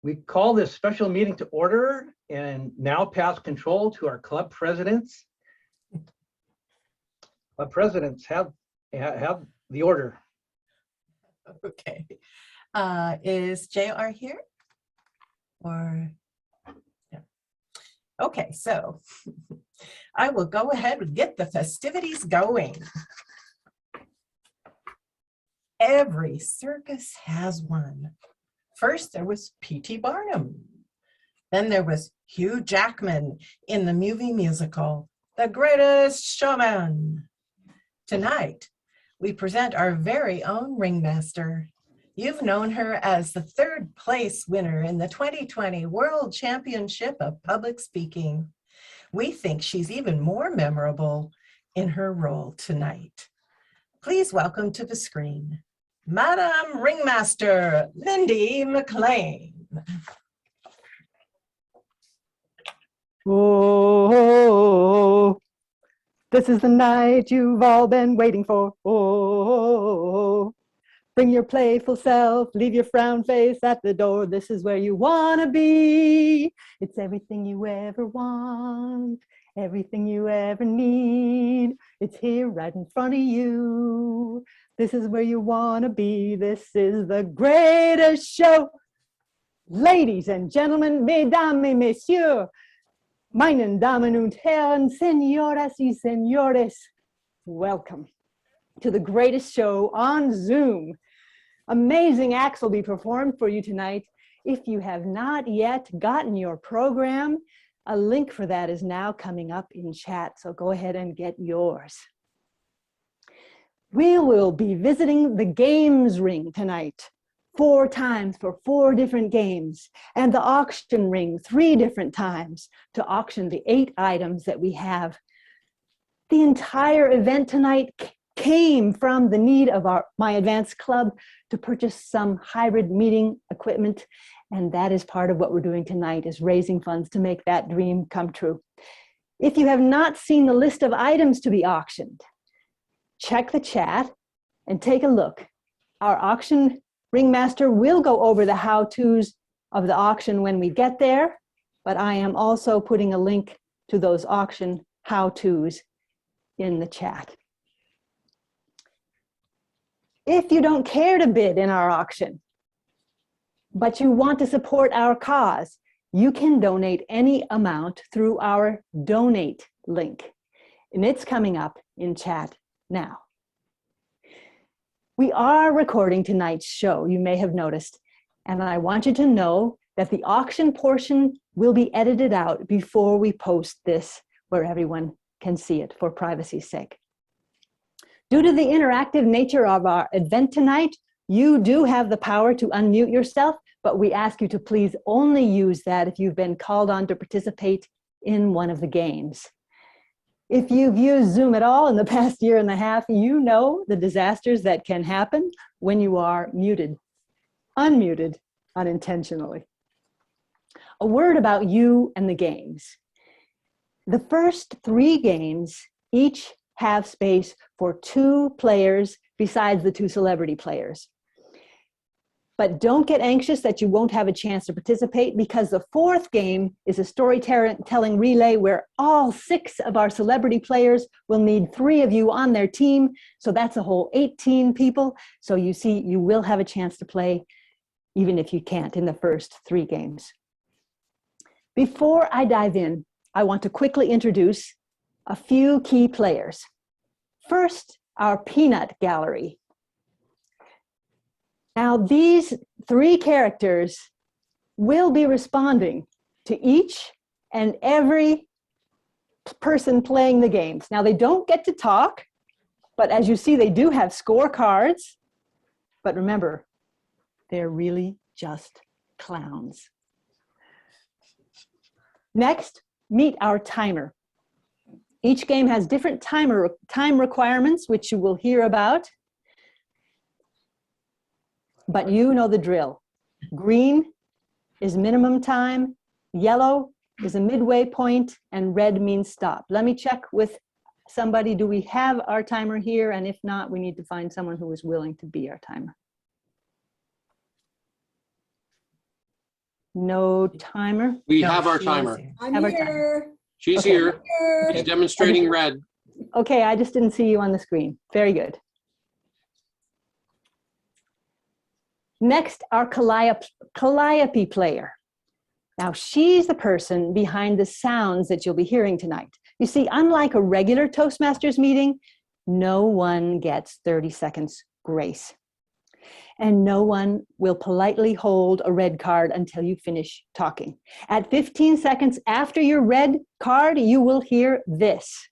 We call this special meeting to order and now pass control to our club presidents. Club presidents have the order. Okay. Is JR here? Or yeah. Okay, so I will go ahead and get the festivities going. Every circus has one. First, there was P.T. Barnum. Then there was Hugh Jackman in the movie musical, The Greatest Showman. Tonight, we present our very own ringmaster. You've known her as the third place winner in the 2020 World Championship of Public Speaking. We think she's even more memorable in her role tonight. Please welcome to the screen, Madam Ringmaster, Mindy Mclean. Oh, this is the night you've all been waiting for. Oh, bring your playful self, leave your frown face at the door. This is where you want to be. It's everything you ever want, everything you ever need. It's here right in front of you. This is where you want to be. This is the greatest show. Ladies and gentlemen, mesdames et messieurs, meine Damen und Herren, señoras y señores, welcome to the greatest show on Zoom. Amazing acts will be performed for you tonight. If you have not yet gotten your program, a link for that is now coming up in chat, so go ahead and get yours. We will be visiting the games ring tonight, 4 times for 4 different games, and the auction ring 3 different times to auction the 8 items that we have. The entire event tonight came from the need of my advanced club to purchase some hybrid meeting equipment, and that is part of what we're doing tonight, is raising funds to make that dream come true. If you have not seen the list of items to be auctioned, check the chat and take a look. Our auction ringmaster will go over the how-tos of the auction when we get there, but I am also putting a link to those auction how-tos in the chat. If you don't care to bid in our auction, but you want to support our cause, you can donate any amount through our donate link, and it's coming up in chat now. We are recording tonight's show, you may have noticed, and I want you to know that the auction portion will be edited out before we post this where everyone can see it for privacy's sake. Due to the interactive nature of our event tonight, you do have the power to unmute yourself, but we ask you to please only use that if you've been called on to participate in one of the games. If you've used Zoom at all in the past 1.5 years, you know the disasters that can happen when you are muted, unmuted unintentionally. A word about you and the games. The first 3 games each have space for 2 players besides the 2 celebrity players. But don't get anxious that you won't have a chance to participate, because the 4th game is a storytelling relay where all 6 of our celebrity players will need 3 of you on their team. So that's a whole 18 people. So you see, you will have a chance to play even if you can't in the first 3 games. Before I dive in, I want to quickly introduce a few key players. First, our peanut gallery. Now, these 3 characters will be responding to each and every person playing the games. Now, they don't get to talk, but as you see, they do have scorecards. But remember, they're really just clowns. Next, meet our timer. Each game has different time requirements, which you will hear about. But you know the drill. Green is minimum time, yellow is a midway point, and red means stop. Let me check with somebody. Do we have our timer here? And if not, we need to find someone who is willing to be our timer. No timer? We No, have our she timer. is here. I'm Have our time. here. She's Okay. here. Here. She's demonstrating red. Okay, I just didn't see you on the screen. Very good. Next, our calliope player. Now, she's the person behind the sounds that you'll be hearing tonight. You see, unlike a regular Toastmasters meeting, no one gets 30 seconds grace. And no one will politely hold a red card until you finish talking. At 15 seconds after your red card, you will hear this.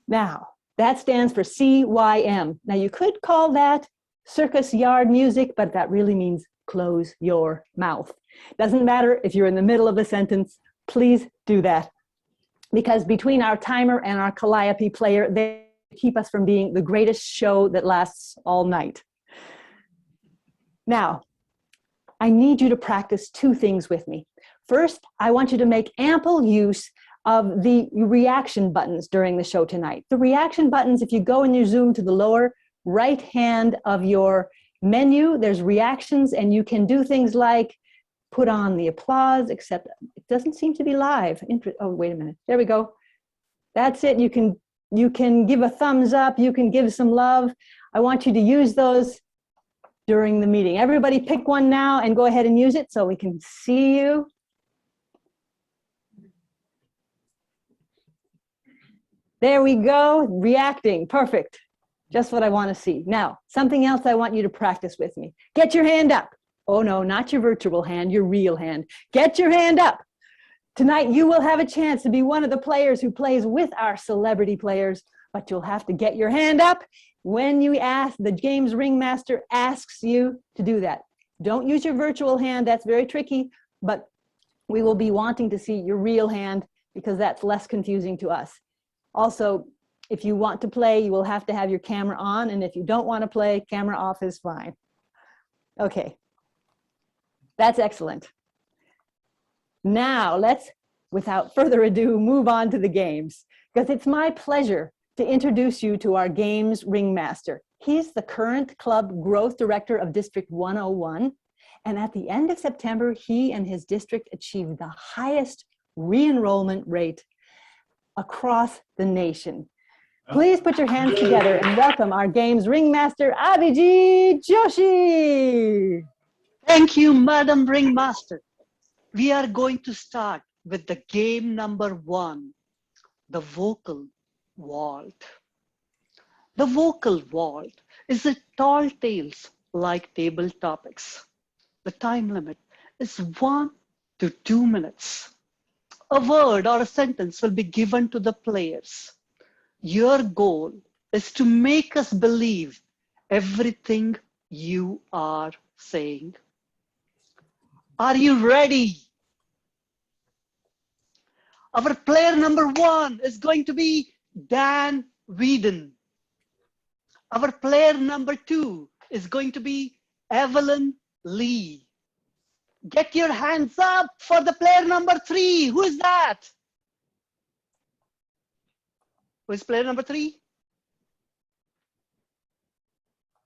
Now, that stands for CYM. Now, you could call that circus yard music, but that really means close your mouth. Doesn't matter if you're in the middle of a sentence, please do that. Because between our timer and our calliope player, they keep us from being the greatest show that lasts all night. Now, I need you to practice two things with me. First, I want you to make ample use of the reaction buttons during the show tonight. The reaction buttons, if you go in your Zoom to the lower right hand of your menu, there's reactions, and you can do things like put on the applause, except it doesn't seem to be live. Oh, wait a minute. There we go. That's it. You can give a thumbs up. You can give some love. I want you to use those during the meeting. Everybody pick one now and go ahead and use it so we can see you. There we go, reacting, perfect. Just what I want to see. Now, something else I want you to practice with me. Get your hand up. Oh no, not your virtual hand, your real hand. Get your hand up. Tonight you will have a chance to be one of the players who plays with our celebrity players, but you'll have to get your hand up when you ask, the game's ringmaster asks you to do that. Don't use your virtual hand, that's very tricky, but we will be wanting to see your real hand because that's less confusing to us. Also, if you want to play, you will have to have your camera on, and if you don't want to play, camera off is fine. Okay, that's excellent. Now let's, without further ado, move on to the games, because it's my pleasure to introduce you to our games ringmaster. He's the current club growth director of District 101, and at the end of September, he and his district achieved the highest re-enrollment rate across the nation. Please put your hands together and welcome our games ringmaster, Abhijit Joshi. Thank you, Madam Ringmaster. We are going to start with the game number 1, the vocal vault. The vocal vault is a tall tales like table topics. The time limit is 1 to 2 minutes. A word or a sentence will be given to the players. Your goal is to make us believe everything you are saying. Are you ready? Our player number 1 is going to be Dan Whedon. Our player number 2 is going to be Evelyn Lee. Get your hands up for the player number 3. Who is that? Who is player number 3?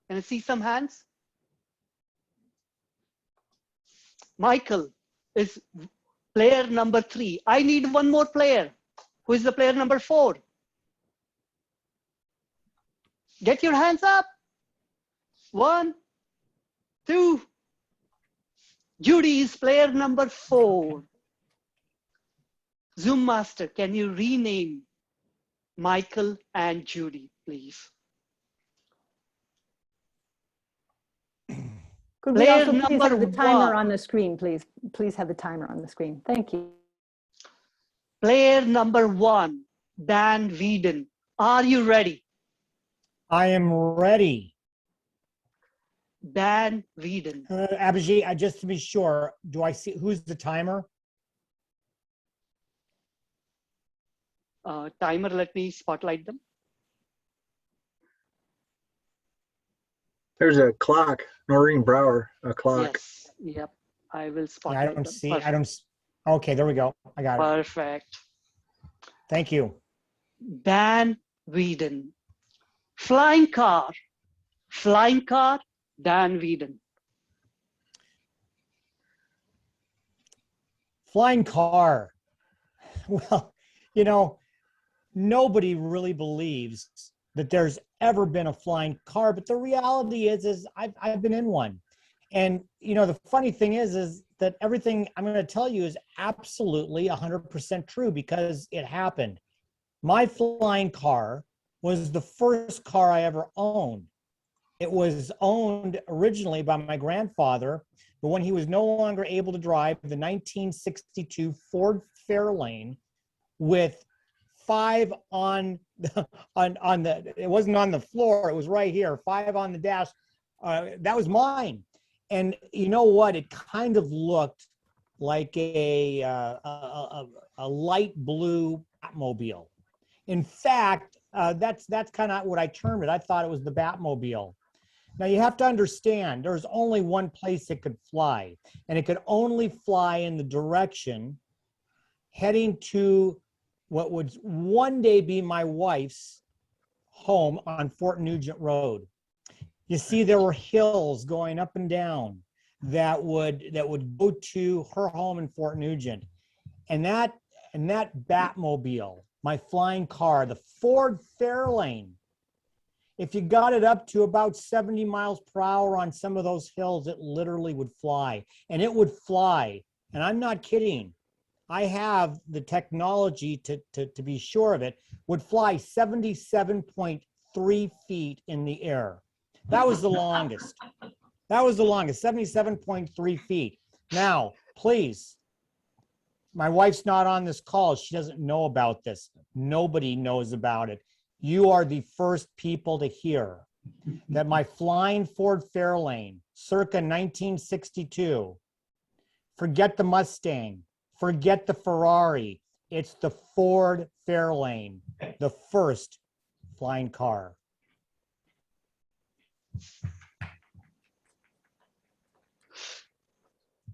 Can I see some hands? Michael is player number 3. I need one more player. Who is the player number 4? Get your hands up. 1, 2. Judy is player number 4. Zoom Master, can you rename Michael and Judy, please? Could we Player also please number have the timer 1. on the screen, please? Please have the timer on the screen. Thank you. Player number 1, Dan Whedon. Are you ready? I am ready. Dan Whedon. Abhijit, just to be sure, do I see, who's the timer? Timer, let me spotlight them. There's a clock, Noreen Brower, a clock. Yes, yep. I will Yeah, spotlight them. I Okay, there we go. I got it. Perfect. Thank you. Dan Whedon. Flying car. Flying car, Dan Whedon. Flying car. Well, you know, nobody really believes that there's ever been a flying car, but the reality is I've been in one. And you know, the funny thing is that everything I'm going to tell you is absolutely 100% true because it happened. My flying car was the first car I ever owned. It was owned originally by my grandfather, but when he was no longer able to drive, the 1962 Ford Fairlane with 5 on the, it wasn't on the floor, it was right here, 5 on the dash. That was mine. And you know what? It kind of looked like a light blue Batmobile. In fact, that's kind of what I termed it. I thought it was the Batmobile. Now you have to understand, there's only one place it could fly, and it could only fly in the direction heading to what would one day be my wife's home on Fort Nugent Road. You see, there were hills going up and down that would go to her home in Fort Nugent, and that Batmobile, my flying car, the Ford Fairlane, if you got it up to about 70 miles per hour on some of those hills, it literally would fly. And it would fly. And I'm not kidding. I have the technology to be sure of it, would fly 77.3 feet in the air. That was the longest. That was the longest, 77.3 feet. Now, please, my wife's not on this call. She doesn't know about this. Nobody knows about it. You are the first people to hear that my flying Ford Fairlane, circa 1962, forget the Mustang, forget the Ferrari, it's the Ford Fairlane, the first flying car.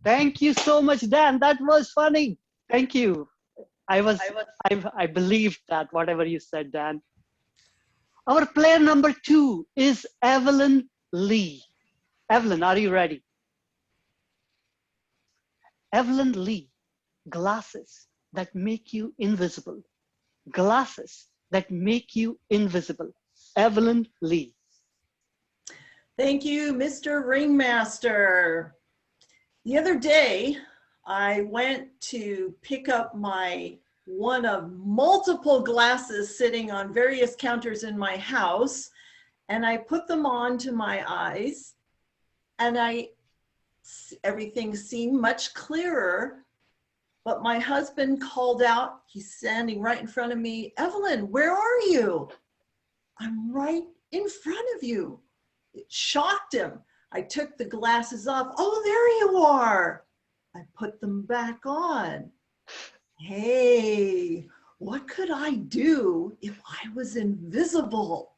Thank you so much, Dan. That was funny. Thank you. I believed that, whatever you said, Dan. Our player number 2 is Evelyn Lee. Evelyn, are you ready? Evelyn Lee, glasses that make you invisible. Glasses that make you invisible. Evelyn Lee. Thank you, Mr. Ringmaster. The other day, I went to pick up my one of multiple glasses sitting on various counters in my house, and I put them on to my eyes, and everything seemed much clearer. But my husband called out, he's standing right in front of me, "Evelyn, where are you?" "I'm right in front of you." It shocked him. I took the glasses off. "Oh, there you are." I put them back on. Hey, what could I do if I was invisible?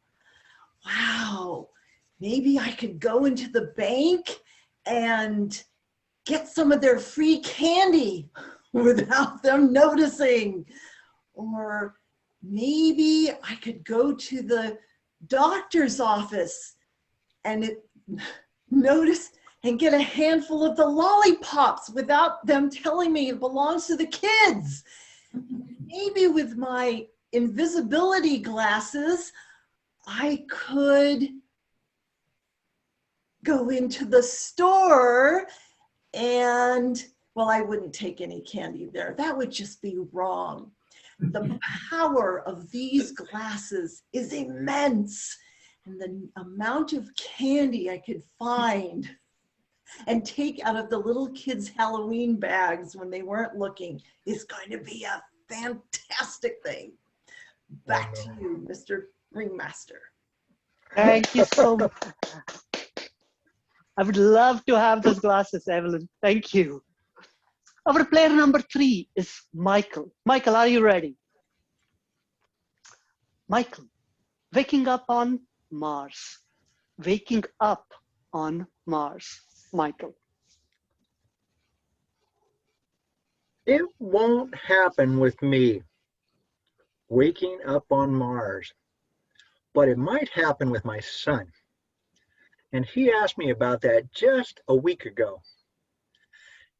Wow, maybe I could go into the bank and get some of their free candy without them noticing. Or maybe I could go to the doctor's office and notice and get a handful of the lollipops without them telling me it belongs to the kids. Maybe with my invisibility glasses, I could go into the store and, well, I wouldn't take any candy there. That would just be wrong. The power of these glasses is immense. And the amount of candy I could find and take out of the little kids' Halloween bags when they weren't looking is going to be a fantastic thing. Back to you, Mr. Ringmaster. Thank you so much. I would love to have those glasses, Evelyn. Thank you. Our player number 3 is Michael. Michael, are you ready? Michael, waking up on Mars. Waking up on Mars. Michael. It won't happen with me, waking up on Mars, but it might happen with my son. And he asked me about that just a week ago.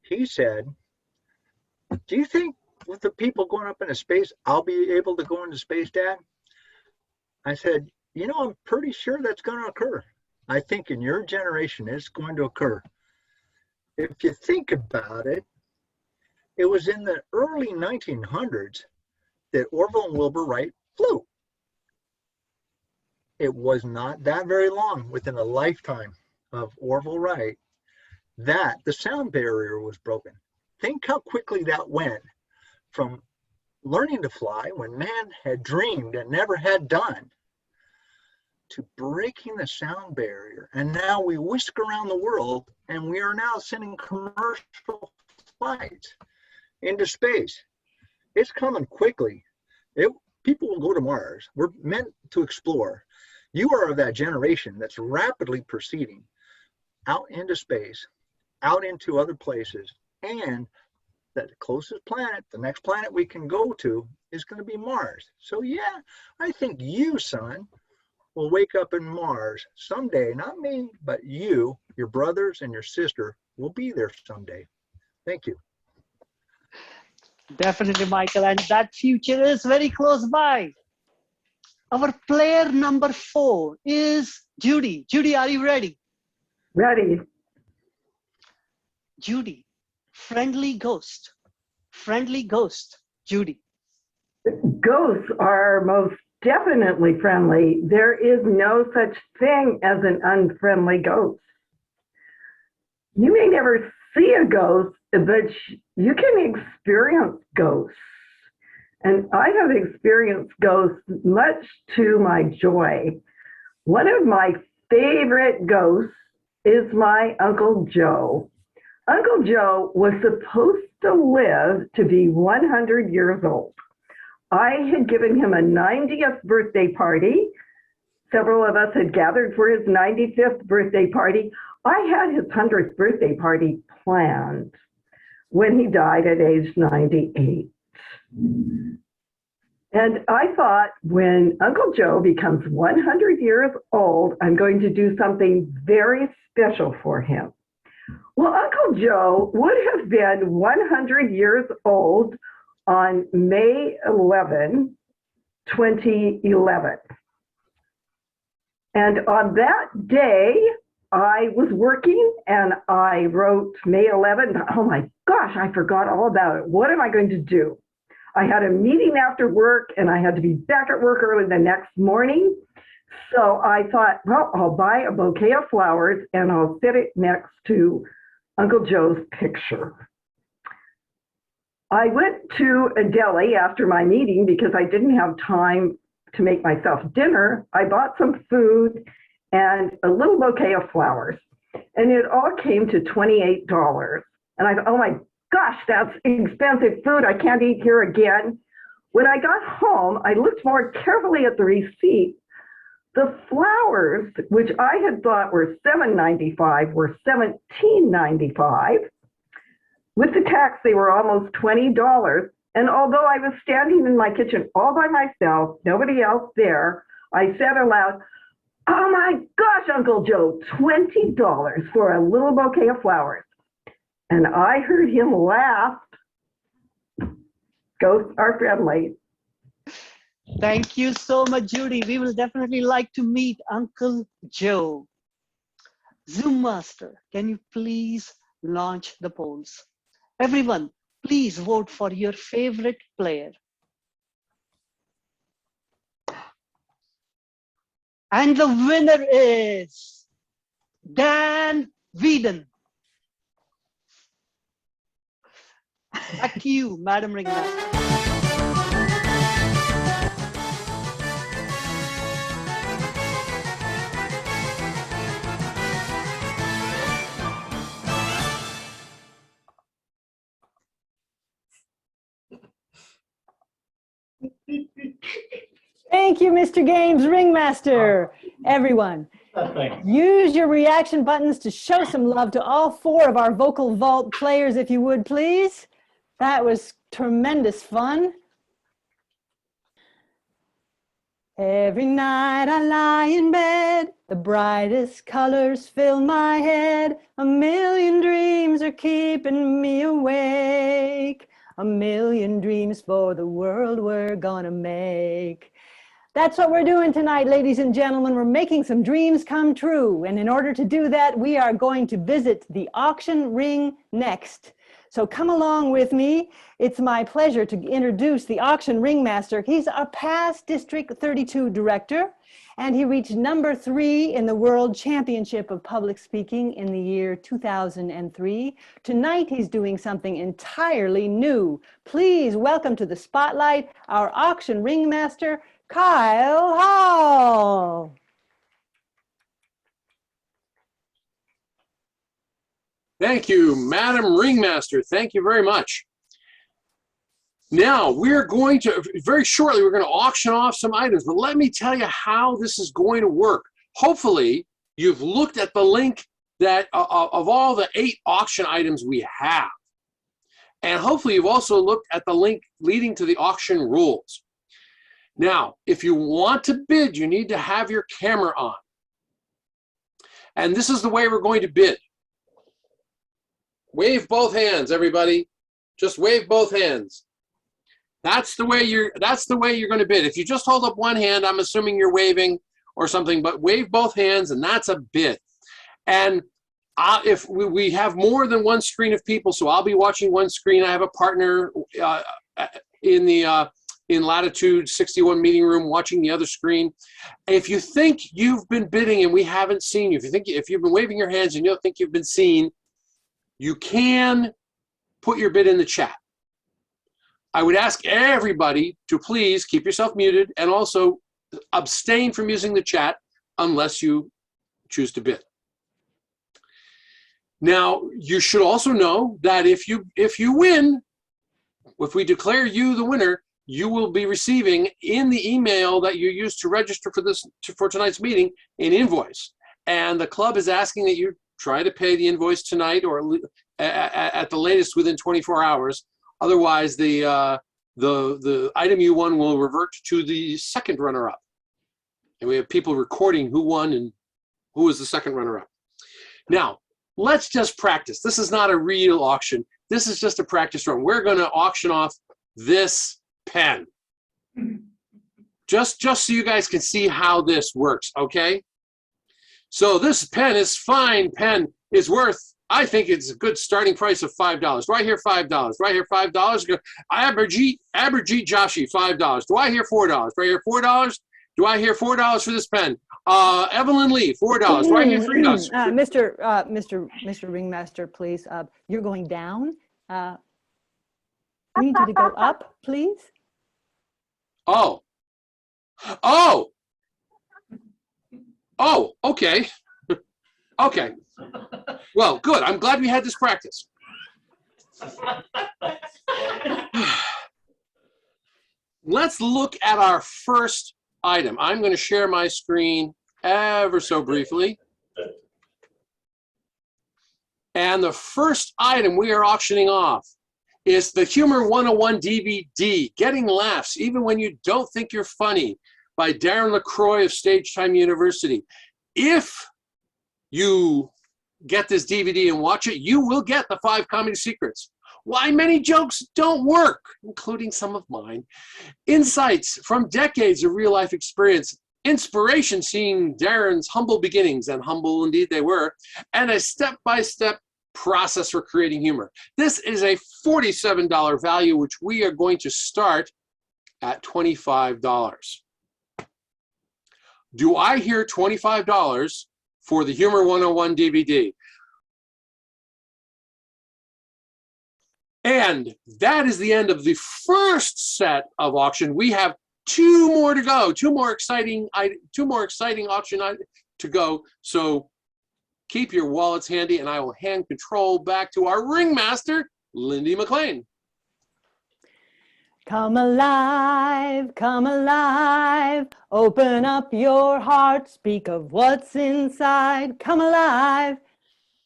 He said, do you think with the people going up into space, I'll be able to go into space, Dad? I said, you know, I'm pretty sure that's going to occur. I think in your generation, it's going to occur. If you think about it, it was in the early 1900s that Orville and Wilbur Wright flew. It was not that very long within a lifetime of Orville Wright that the sound barrier was broken. Think how quickly that went from learning to fly when man had dreamed and never had done to breaking the sound barrier. And now we whisk around the world and we are now sending commercial flights into space. It's coming quickly. People will go to Mars. We're meant to explore. You are of that generation that's rapidly proceeding out into space, out into other places, and that the closest planet, the next planet we can go to is going to be Mars. So yeah, I think you, son, will wake up in Mars someday. Not me, but you, your brothers and your sister will be there someday. Thank you. Definitely, Michael, and that future is very close by. Our player number 4 is Judy. Judy, are you ready? Ready. Judy, friendly ghost. Friendly ghost, Judy. Ghosts are most definitely friendly. There is no such thing as an unfriendly ghost. You may never see a ghost, but you can experience ghosts. And I have experienced ghosts much to my joy. One of my favorite ghosts is my Uncle Joe. Uncle Joe was supposed to live to be 100 years old. I had given him a 90th birthday party. Several of us had gathered for his 95th birthday party. I had his 100th birthday party planned when he died at age 98. And I thought, when Uncle Joe becomes 100 years old, I'm going to do something very special for him. Well, Uncle Joe would have been 100 years old on May 11, 2011. And on that day, I was working and I wrote May 11th. Oh my gosh, I forgot all about it. What am I going to do? I had a meeting after work and I had to be back at work early the next morning. So I thought, well, I'll buy a bouquet of flowers and I'll set it next to Uncle Joe's picture. I went to a deli after my meeting because I didn't have time to make myself dinner. I bought some food and a little bouquet of flowers, and it all came to $28. And I thought, oh my gosh, that's expensive food. I can't eat here again. When I got home, I looked more carefully at the receipt. The flowers, which I had thought were $7.95, were $17.95. With the tax, they were almost $20. And although I was standing in my kitchen all by myself, nobody else there, I said aloud, oh my gosh, Uncle Joe, $20 for a little bouquet of flowers. And I heard him laugh. Ghosts are friendly. Thank you so much, Judy. We will definitely like to meet Uncle Joe. Zoom Master, can you please launch the polls? Everyone, please vote for your favorite player. And the winner is Dan Whedon. Back to you, Madam Ringmaster. Thank you, Mr. Games Ringmaster. Everyone, use your reaction buttons to show some love to all 4 of our Vocal Vault players, if you would, please. That was tremendous fun. Every night I lie in bed, the brightest colors fill my head. A million dreams are keeping me awake. A million dreams for the world we're gonna make. That's what we're doing tonight, ladies and gentlemen. We're making some dreams come true. And in order to do that, we are going to visit the auction ring next. So come along with me. It's my pleasure to introduce the auction ringmaster. He's a past District 32 director, and he reached number 3 in the World Championship of Public Speaking in the year 2003. Tonight, he's doing something entirely new. Please welcome to the spotlight our auction ringmaster, Kyle Hall. Thank you, Madam Ringmaster. Thank you very much. Now, we're going to, very shortly, we're going to auction off some items, but let me tell you how this is going to work. Hopefully, you've looked at the link that of all the 8 auction items we have. And hopefully, you've also looked at the link leading to the auction rules. Now, if you want to bid, you need to have your camera on. And this is the way we're going to bid. Wave both hands, everybody. Just wave both hands. That's the way you're going to bid. If you just hold up one hand, I'm assuming you're waving or something, but wave both hands and that's a bid. And if we have more than one screen of people, so I'll be watching one screen. I have a partner in Latitude 61 meeting room watching the other screen. If you think you've been bidding and we haven't seen you, if you've been waving your hands and you don't think you've been seen, you can put your bid in the chat. I would ask everybody to please keep yourself muted and also abstain from using the chat unless you choose to bid. Now, you should also know that if you win, if we declare you the winner, you will be receiving in the email that you used to register for tonight's meeting an invoice. And the club is asking that you try to pay the invoice tonight or at the latest within 24 hours. Otherwise, the item you won will revert to the second runner-up. And we have people recording who won and who was the second runner-up. Now, let's just practice. This is not a real auction. This is just a practice run. We're going to auction off this pen. Just so you guys can see how this works, okay? So this pen, is fine pen, is worth, I think it's a good starting price of $5. Do I hear $5? Do I hear $5? Aberjeet Joshi, $5. Do I hear $4? Do I hear $4? Do I hear $4 for this pen? Evelyn Lee, $4. Do I hear $3? Mr. Ringmaster, please. You're going down. We need you to go up, please. Oh, okay. Okay. Well, good. I'm glad we had this practice. Let's look at our first item. I'm going to share my screen ever so briefly. And the first item we are auctioning off is the Humor 101 DVD, Getting Laughs Even When You Don't Think You're Funny, by Darren LaCroix of Stage Time University. If you get this DVD and watch it, you will get the 5 comedy secrets. Why many jokes don't work, including some of mine. Insights from decades of real life experience. Inspiration seeing Darren's humble beginnings, and humble indeed they were, and a step-by-step process for creating humor. This is a $47 value, which we are going to start at $25. Do I hear $25 for the Humor 101 DVD? And that is the end of the first set of auction. We have 2 more to go, 2 more exciting auction to go. So keep your wallets handy, and I will hand control back to our ringmaster, Mindy Mclean. Come alive, open up your heart, speak of what's inside, come alive,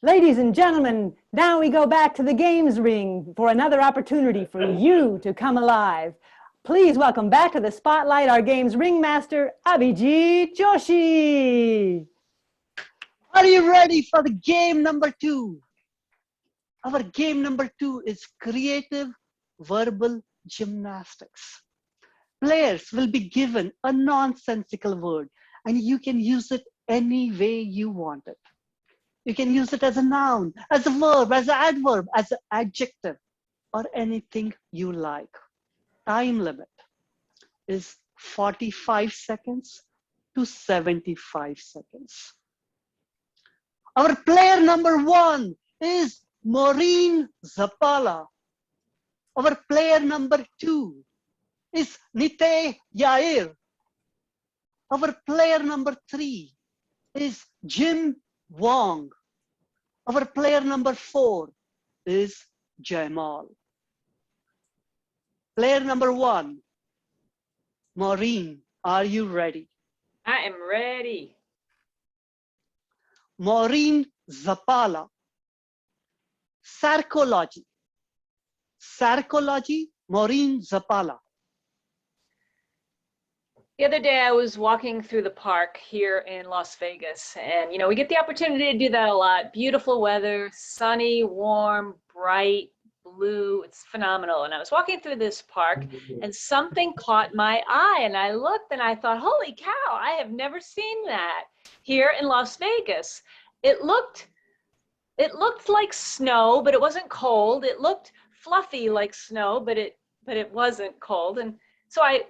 Ladies and gentlemen, now we go back to the games ring for another opportunity for you to come alive. Please welcome back to the spotlight our games ringmaster, Abhijit Joshi. Are you ready for the game number 2? Our game number 2 is creative verbal gymnastics. Players will be given a nonsensical word and you can use it any way you want it. You can use it as a noun, as a verb, as an adverb, as an adjective, or anything you like. Time limit is 45 seconds to 75 seconds. Our player number 1 is Maureen Zapala. Our player number 2 is Nite Yair. Our player number 3 is Jim Wong. Our player number 4 is Jamal. Player number 1, Maureen, are you ready? I am ready. Maureen Zapala. Sarcology. Sarcology, Maureen Zapala. The other day I was walking through the park here in Las Vegas, and we get the opportunity to do that a lot. Beautiful weather, sunny, warm, bright, blue. It's phenomenal. And I was walking through this park and something caught my eye, and I looked and I thought, holy cow, I have never seen that here in Las Vegas. It looked like snow, but it wasn't cold. It looked fluffy like snow, but it wasn't cold. And so I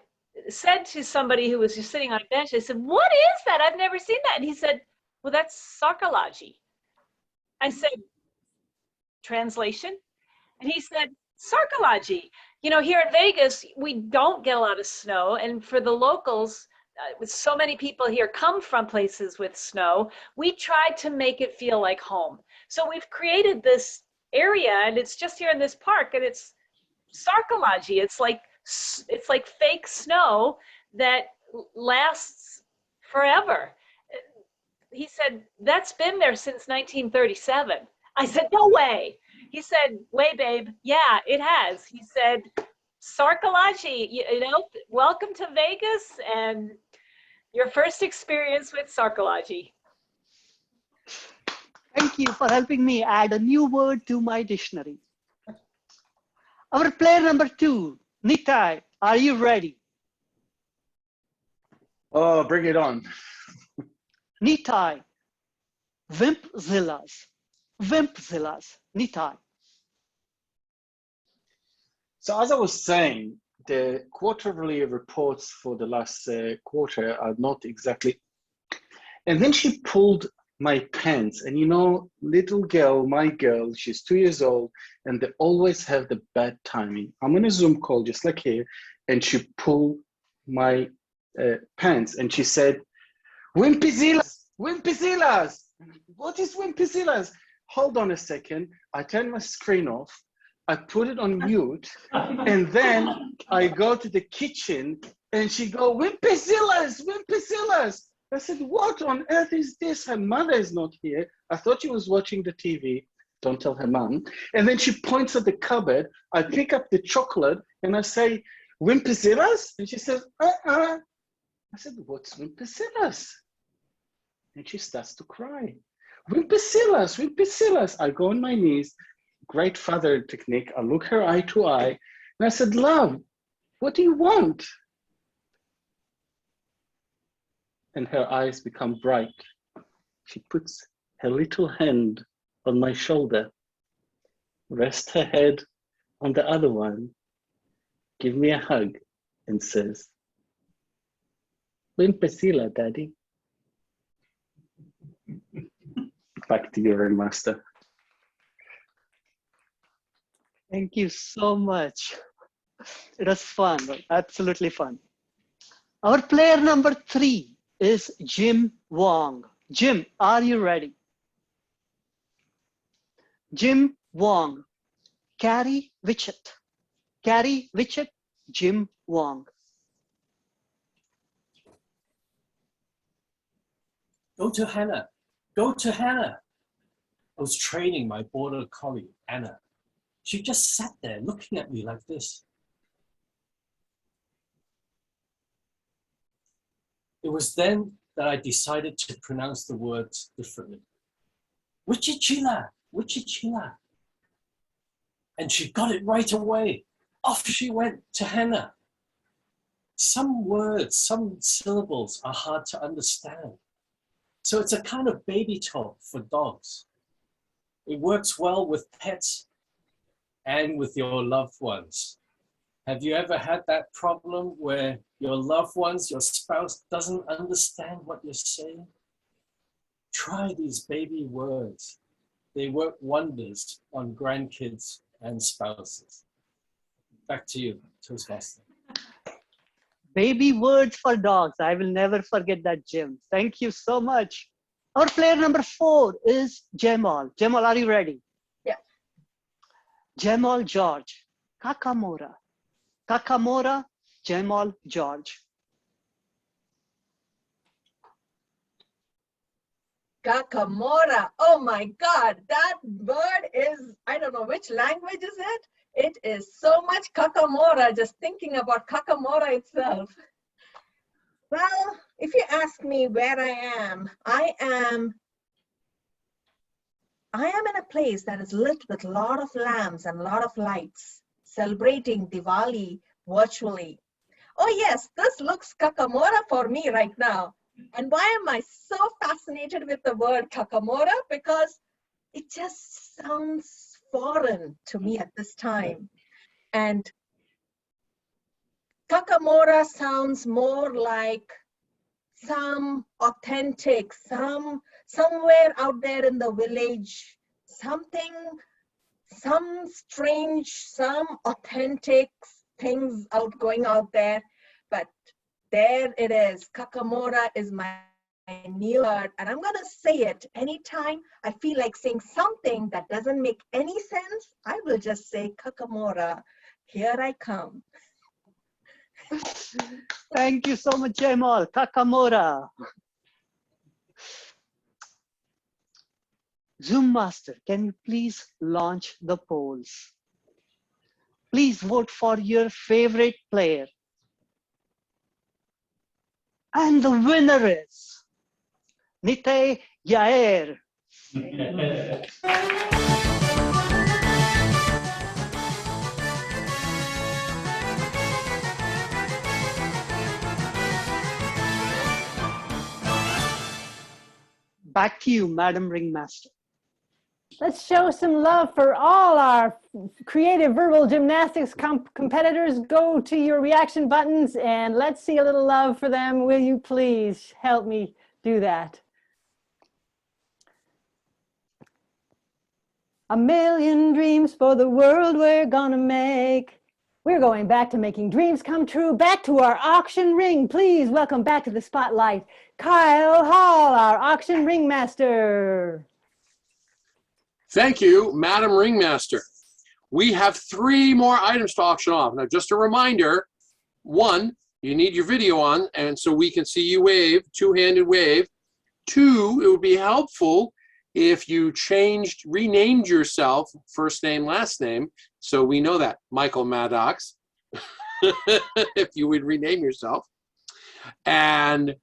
said to somebody who was just sitting on a bench, I said, what is that? I've never seen that. And he said, well, that's sarcology. I said, translation? And he said, sarcology. Here in Vegas, we don't get a lot of snow. And for the locals, with so many people here come from places with snow, we tried to make it feel like home. So we've created this area, and it's just here in this park, and it's sarcology. It's like fake snow that lasts forever. He said, that's been there since 1937. I said, no way. He said, way, babe. Yeah, it has. He said, sarcology, welcome to Vegas and your first experience with sarcology. Thank you for helping me add a new word to my dictionary. Our player number 2, Nitai, are you ready? Oh, bring it on. Nitai, Wimpzillas, Nitai. So as I was saying, the quarterly reports for the last quarter are not exactly. And then she pulled my pants, and little girl, my girl, she's 2 years old, and they always have the bad timing. I'm on a Zoom call just like here, and she pulled my pants, and she said, Wimpzillas, Wimpzillas. What is Wimpzillas? Hold on a second. I turn my screen off. I put it on mute, and then I go to the kitchen, and she go, Wimpzillas, Wimpzillas. I said, what on earth is this? Her mother is not here. I thought she was watching the TV. Don't tell her mom. And then she points at the cupboard. I pick up the chocolate, and I say, Wimpzillas? And she says, I said, what's Wimpzillas? And she starts to cry. Wimpzillas, Wimpzillas. I go on my knees. Great father technique. I look her eye to eye, and I said, love, what do you want? And her eyes become bright. She puts her little hand on my shoulder, rests her head on the other one, give me a hug, and says, Wimpzilla, Daddy. Back to your master. Thank you so much. It was fun, absolutely fun. Our player number 3 is Jim Wong. Jim, are you ready? Jim Wong, Carrie Witchett. Carrie Witchett, Jim Wong. Go to Hannah. Go to Hannah. I was training my border collie, Anna. She just sat there looking at me like this. It was then that I decided to pronounce the words differently. Wichichila, Wichichila. And she got it right away. Off she went to Hannah. Some words, some syllables are hard to understand. So it's a kind of baby talk for dogs. It works well with pets and with your loved ones. Have you ever had that problem where your loved ones, your spouse doesn't understand what you're saying? Try these baby words. They work wonders on grandkids and spouses. Back to you, Toastmaster. Baby words for dogs. I will never forget that, Jim. Thank you so much. Our player number 4 is Jamal. Jamal, are you ready? Yeah. Jamal George. Kakamora. Kakamora, Jamal George. Kakamora. Oh my God, that word is, I don't know which language is it. It is so much Kakamora, just thinking about Kakamora itself. Well, if you ask me where I am in a place that is lit with a lot of lamps and a lot of lights, celebrating Diwali virtually. Oh yes, this looks Kakamora for me right now. And why am I so fascinated with the word Kakamora? Because it just sounds foreign to me at this time. And Kakamora sounds more like some authentic, somewhere out there in the village, something, some strange, some authentic things going out there. But there it is. Kakamora is my new word, and I'm gonna say it anytime I feel like saying something that doesn't make any sense. I will just say Kakamora. Here I come. Thank you so much, Jamal. Kakamora. Zoom Master, can you please launch the polls? Please vote for your favorite player. And the winner is Nite Yair. Back to you, Madam Ringmaster. Let's show some love for all our creative verbal gymnastics competitors. Go to your reaction buttons and let's see a little love for them. Will you please help me do that? A million dreams for the world we're gonna make. We're going back to making dreams come true, back to our auction ring. Please welcome back to the spotlight, Kyle Hall, our auction ringmaster. Thank you, Madam Ringmaster. We have 3 more items to auction off. Now, just a reminder, 1, you need your video on, and so we can see you wave, 2-handed wave. 2, it would be helpful if you renamed yourself, first name, last name, so we know that, Michael Maddox, if you would rename yourself. And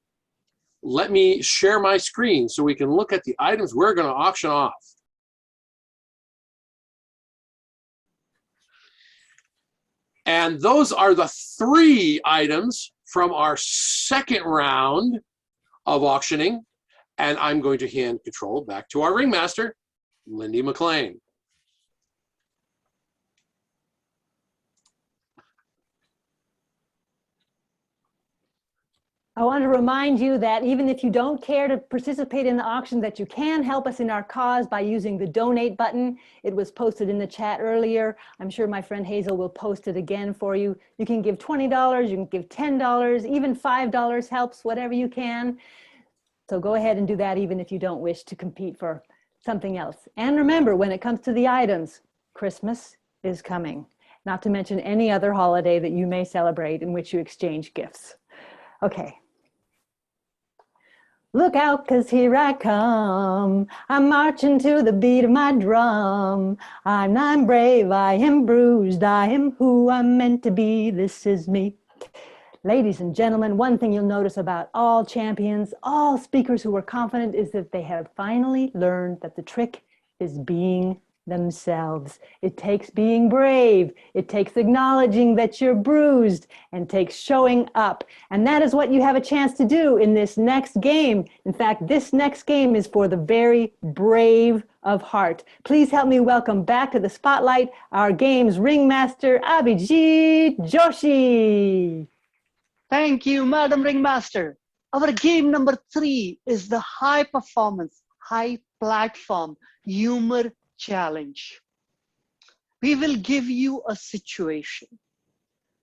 let me share my screen so we can look at the items we're going to auction off. And those are the 3 items from our second round of auctioning. And I'm going to hand control back to our ringmaster, Mindy Mclean. I want to remind you that even if you don't care to participate in the auction, that you can help us in our cause by using the donate button. It was posted in the chat earlier. I'm sure my friend Hazel will post it again for you. You can give $20, you can give $10, even $5 helps, whatever you can. So go ahead and do that even if you don't wish to compete for something else. And remember, when it comes to the items, Christmas is coming, not to mention any other holiday that you may celebrate in which you exchange gifts. Okay. Look out, 'cause here I come. I'm marching to the beat of my drum. I'm brave, I am bruised, I am who I'm meant to be. This is me. Ladies and gentlemen, one thing you'll notice about all champions, all speakers who are confident, is that they have finally learned that the trick is being themselves. It takes being brave. It takes acknowledging that you're bruised, and takes showing up. And that is what you have a chance to do in this next game. In fact, this next game is for the very brave of heart. Please help me welcome back to the spotlight our game's ringmaster, Abhijit Joshi. Thank you, Madam Ringmaster. Our game number 3 is the high performance, high platform humor challenge. We will give you a situation.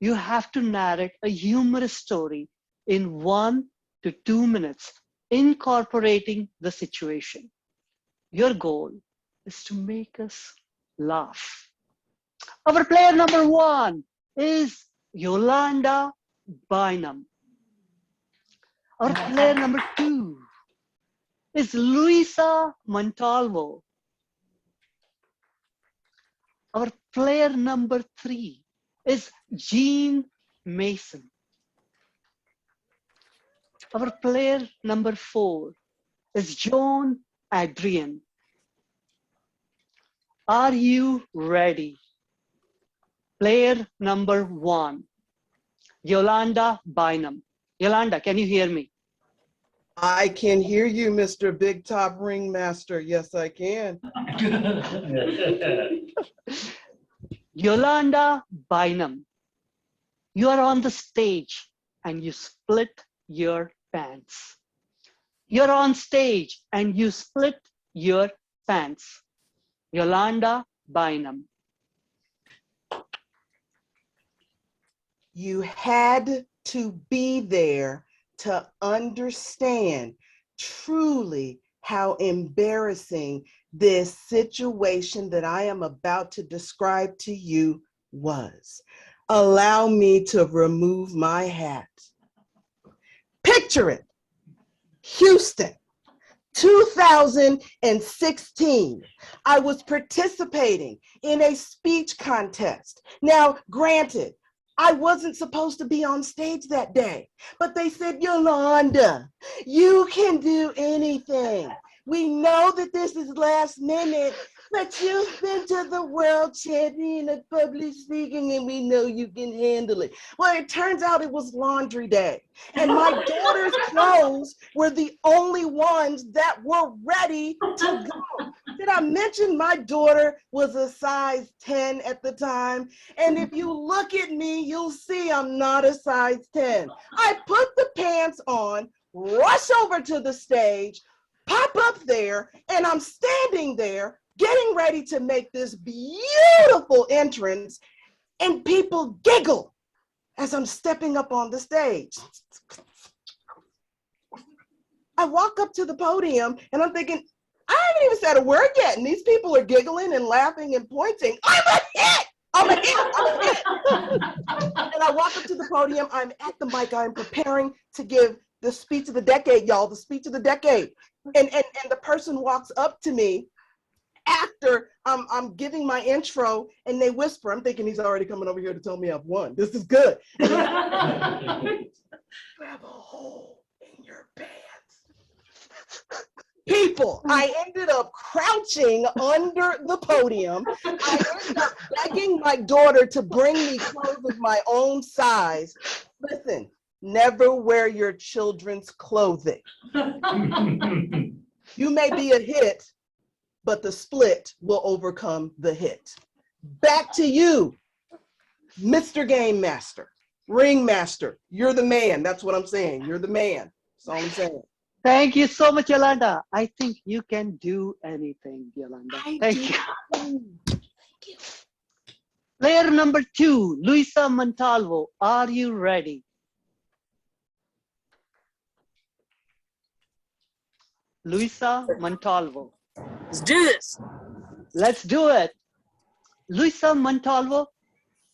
You have to narrate a humorous story in 1 to 2 minutes, incorporating the situation. Your goal is to make us laugh. Our player number 1 is Yolanda Bynum. Our player number 2 is Luisa Montalvo. Our player number 3 is Jean Mason. Our player number 4 is John Adrian. Are you ready? Player number 1, Yolanda Bynum. Yolanda, can you hear me? I can hear you, Mr. Big Top Ringmaster. Yes, I can. Yolanda Bynum, you are on the stage and you split your pants. You're on stage and you split your pants. Yolanda Bynum. You had to be there to understand truly how embarrassing this situation that I am about to describe to you was. Allow me to remove my hat. Picture it, Houston, 2016. I was participating in a speech contest. Now, granted, I wasn't supposed to be on stage that day, but they said, Yolanda, you can do anything. We know that this is last minute, but you've been to the world champion of public speaking and we know you can handle it. Well, it turns out it was laundry day and my daughter's clothes were the only ones that were ready to go. Did I mention my daughter was a size 10 at the time? And if you look at me, you'll see I'm not a size 10. I put the pants on, rush over to the stage, pop up there, and I'm standing there getting ready to make this beautiful entrance, and people giggle as I'm stepping up on the stage. I walk up to the podium and I'm thinking, I haven't even said a word yet, and these people are giggling and laughing and pointing. I'm a hit! I'm a hit! I'm a hit! And I walk up to the podium, I'm at the mic, I'm preparing to give the speech of the decade, y'all, the speech of the decade. And the person walks up to me after I'm giving my intro and they whisper, I'm thinking he's already coming over here to tell me I've won. This is good. You have a hole in your pants. People, I ended up crouching under the podium. I ended up begging my daughter to bring me clothes of my own size. Listen, never wear your children's clothing. You may be a hit, but the split will overcome the hit. Back to you, Mr. Game Master, Ringmaster. You're the man. That's what I'm saying. You're the man. That's all I'm saying. Thank you so much, Yolanda. I think you can do anything, Yolanda. Thank you. Player number 2, Luisa Montalvo. Are you ready? Luisa Montalvo. Let's do this. Let's do it. Luisa Montalvo,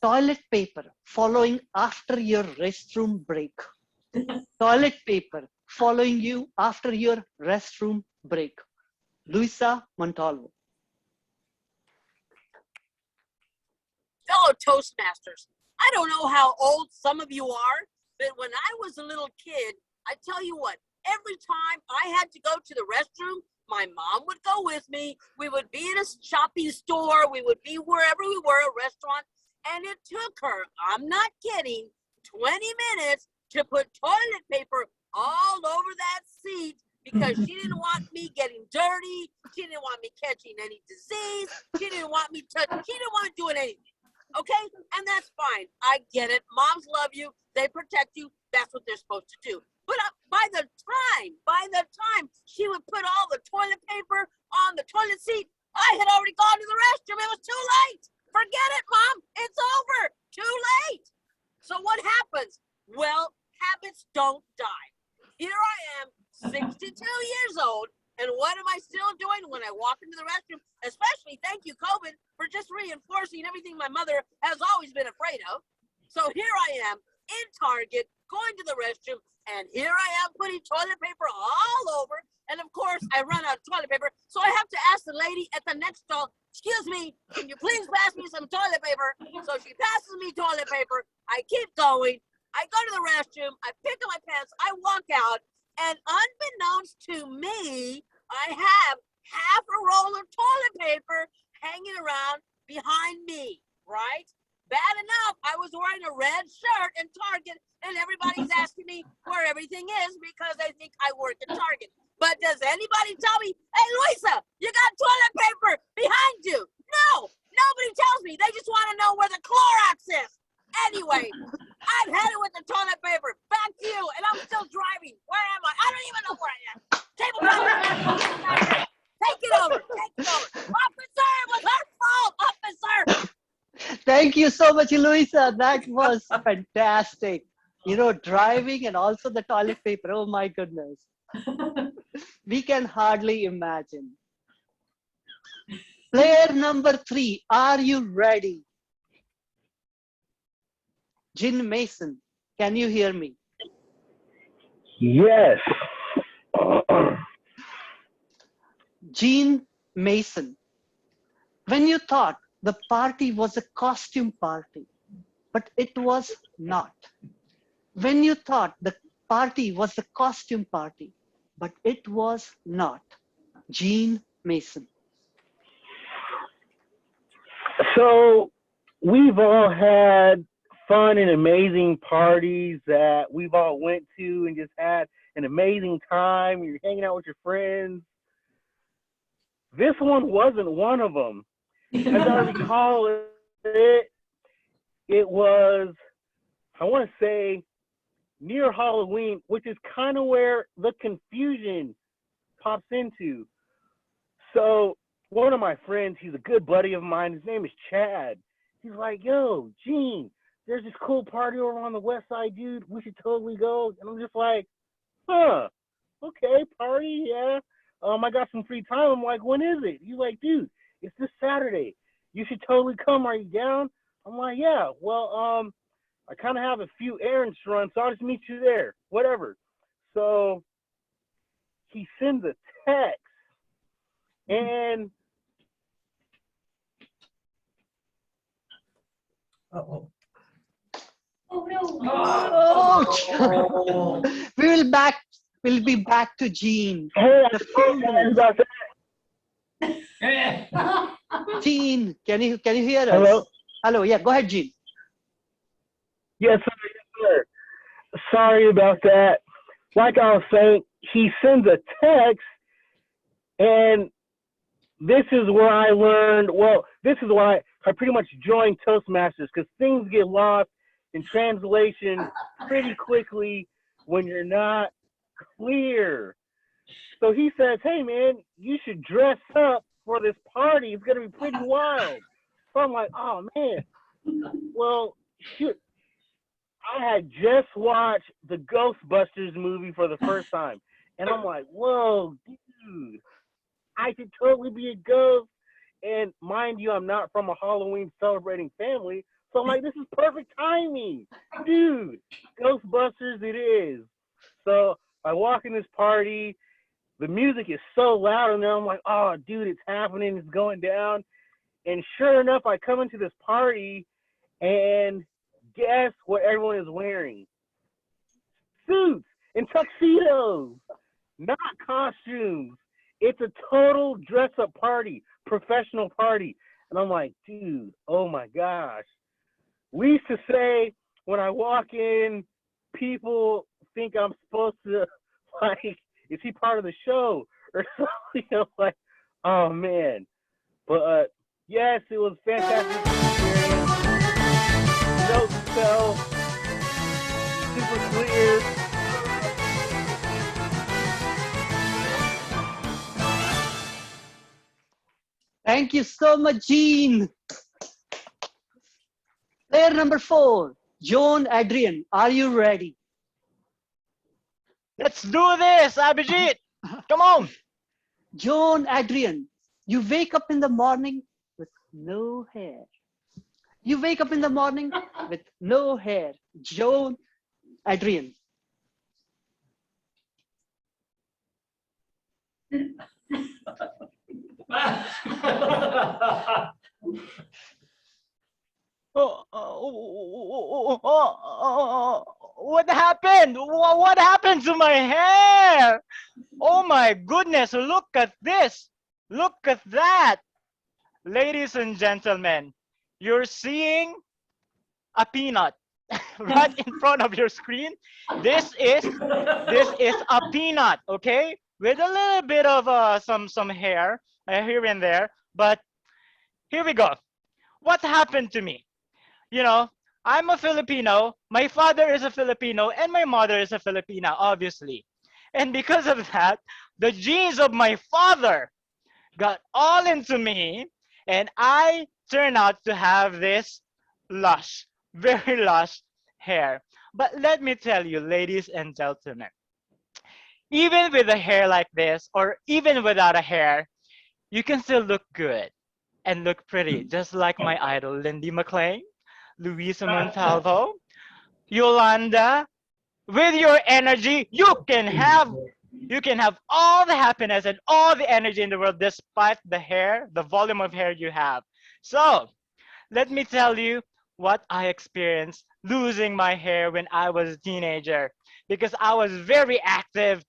toilet paper following after your restroom break. Toilet paper following you after your restroom break. Luisa Montalvo. Fellow Toastmasters, I don't know how old some of you are, but when I was a little kid, I tell you what, every time I had to go to the restroom, my mom would go with me. We would be in a shopping store. We would be wherever we were, a restaurant. And it took her, I'm not kidding, 20 minutes to put toilet paper all over that seat because she didn't want me getting dirty. She didn't want me catching any disease. She didn't want me she didn't want me doing anything. Okay? And that's fine. I get it. Moms love you. They protect you. That's what they're supposed to do. But by the time she would put all the toilet paper on the toilet seat, I had already gone to the restroom. It was too late. Forget it, Mom. It's over. Too late. So what happens? Well, habits don't die. Here I am, 62 years old, and what am I still doing when I walk into the restroom? Especially, thank you, COVID, for just reinforcing everything my mother has always been afraid of. So here I am in Target, going to the restroom, and here I am putting toilet paper all over. And of course, I run out of toilet paper, so I have to ask the lady at the next stall, excuse me, can you please pass me some toilet paper? So she passes me toilet paper. I keep going. I go to the restroom. I pick up my pants. I walk out. And unbeknownst to me, I have half a roll of toilet paper hanging around behind me, right? Bad enough, I was wearing a red shirt in Target, and everybody's asking me where everything is because they think I work at Target. But does anybody tell me, hey, Luisa, you got toilet paper behind you? No, nobody tells me. They just want to know where the Clorox is. Anyway, I've had it with the toilet paper. Back to you, and I'm still driving. Where am I? I don't even know where I am. Table driver, take it over. Take it over. Officer, it was her fault, officer. Thank you so much, Luisa. That was fantastic. You know, driving and also the toilet paper. Oh my goodness. We can hardly imagine. Player number 3, are you ready? Jin Mason, can you hear me? Yes. Jean Mason, when you thought the party was a costume party, but it was not. When you thought the party was a costume party, but it was not. Jean Mason. So we've all had fun and amazing parties that we've all went to and just had an amazing time. You're hanging out with your friends. This one wasn't one of them. As I recall it was, I want to say, near Halloween, which is kind of where the confusion pops into. So one of my friends, he's a good buddy of mine. His name is Chad. He's like, yo, Gene, there's this cool party over on the west side, dude. We should totally go. And I'm just like, huh, okay, party, yeah. I got some free time. I'm like, when is it? He's like, dude, it's this Saturday. You should totally come. Are you down? I'm like, yeah. Well, I kind of have a few errands to run, so I'll just meet you there. Whatever. So he sends a text, and Uh-oh. Oh no. Oh. We'll be back to Jean. Hey, about that. Jean, can you hear us? Hello? Hello, yeah, go ahead, Jean. Yes, sir. Sorry about that. Like I was saying, he sends a text, and this is where I learned, well, this is why I pretty much joined Toastmasters, because things get lost in translation pretty quickly when you're not clear. So he says, hey, man, you should dress up for this party. It's going to be pretty wild. So I'm like, oh, man. Well, shoot. I had just watched the Ghostbusters movie for the first time. And I'm like, whoa, dude, I could totally be a ghost. And mind you, I'm not from a Halloween celebrating family. So I'm like, this is perfect timing. Dude, Ghostbusters it is. So I walk in this party, the music is so loud, and then I'm like, oh, dude, it's happening, it's going down. And sure enough, I come into this party, and guess what everyone is wearing? Suits and tuxedos, not costumes. It's a total dress-up party, professional party. And I'm like, dude, oh my gosh. We used to say when I walk in, people think I'm supposed to, like, is he part of the show or something? I'm like, oh man. But yes, it was a fantastic experience. Notes fell super clear. Thank you so much, Gene. Player number 4, Joan Adrian. Are you ready? Let's do this, Abhijit. Come on. Joan Adrian, you wake up in the morning with no hair. You wake up in the morning with no hair. Joan Adrian. What happened? What happened to my hair? Oh my goodness, look at this. Look at that. Ladies and gentlemen, you're seeing a peanut right in front of your screen. This is a peanut, okay? With a little bit of some hair here and there, but here we go. What happened to me? You know, I'm a Filipino, my father is a Filipino, and my mother is a Filipina, obviously. And because of that, the genes of my father got all into me, and I turned out to have this lush, very lush hair. But let me tell you, ladies and gentlemen, even with a hair like this, or even without a hair, you can still look good and look pretty, just like my idol, Mindy Mclean, Luisa Montalvo, Yolanda. With your energy, you can have all the happiness and all the energy in the world despite the hair, the volume of hair you have. So let me tell you what I experienced losing my hair when I was a teenager, because I was very active,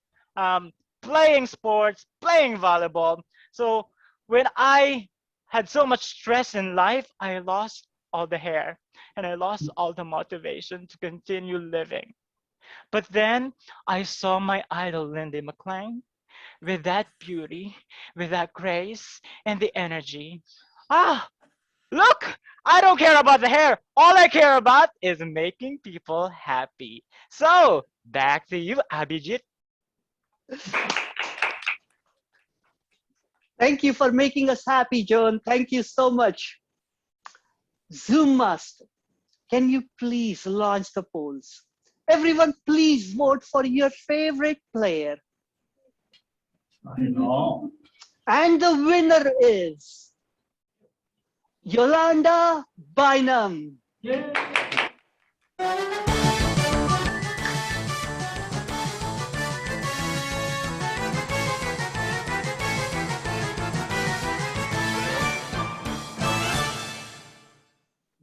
playing sports, playing volleyball. So when I had so much stress in life, I lost all the hair and I lost all the motivation to continue living. But then I saw my idol, Mindy Mclean, with that beauty, with that grace and the energy. Ah, look, I don't care about the hair. All I care about is making people happy. So back to you, Abhijit. Thank you for making us happy, Joan. Thank you so much. Zoom Master, can you please launch the polls? Everyone, please vote for your favorite player. I know. And the winner is Yolanda Bynum. Yay.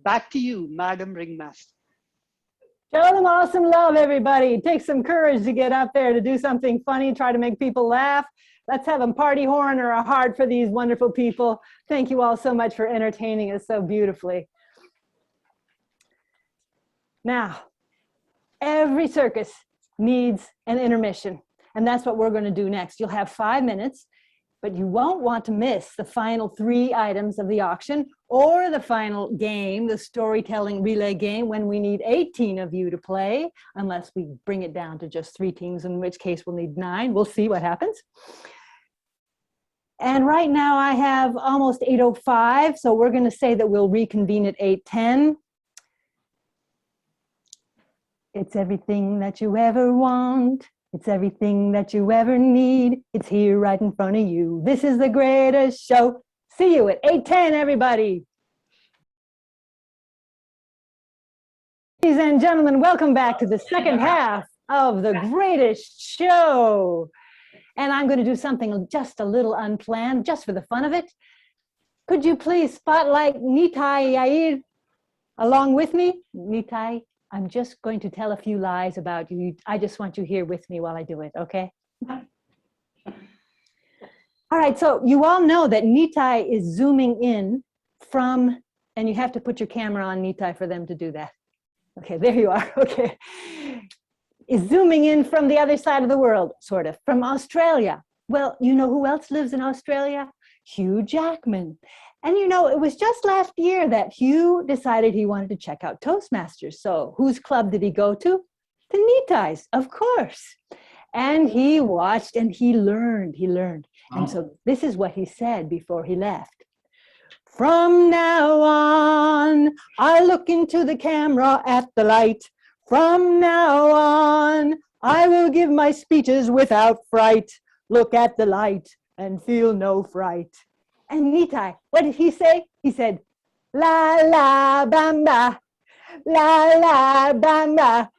Back to you, Madam Ringmaster. Show them awesome love, everybody. Take some courage to get up there to do something funny, try to make people laugh. Let's have a party horn or a heart for these wonderful people. Thank you all so much for entertaining us so beautifully. Now, every circus needs an intermission, and that's what we're going to do next. You'll have 5 minutes, but you won't want to miss the final 3 items of the auction or the final game, the storytelling relay game, when we need 18 of you to play, unless we bring it down to just 3 teams, in which case we'll need 9. We'll see what happens. And right now I have almost 8:05, so we're going to say that we'll reconvene at 8:10. It's everything that you ever want. It's everything that you ever need. It's here right in front of you. This is the greatest show. See you at 8:10, everybody. Ladies and gentlemen, welcome back to the second half of the greatest show. And I'm going to do something just a little unplanned, just for the fun of it. Could you please spotlight Nitai Yair along with me? Nitai, I'm just going to tell a few lies about you. I just want you here with me while I do it, okay? All right, so you all know that Nitai is zooming in from, and you have to put your camera on Nitai for them to do that. Okay, there you are, okay. Is zooming in from the other side of the world, sort of, from Australia. Well, you know who else lives in Australia? Hugh Jackman. And you know, it was just last year that Hugh decided he wanted to check out Toastmasters. So whose club did he go to? The Nitai's, of course. And he watched and he learned. And so this is what he said before he left. From now on, I look into the camera at the light. From now on, I will give my speeches without fright. Look at the light and feel no fright. And Nitai, what did he say? He said, la la bamba, la la bamba.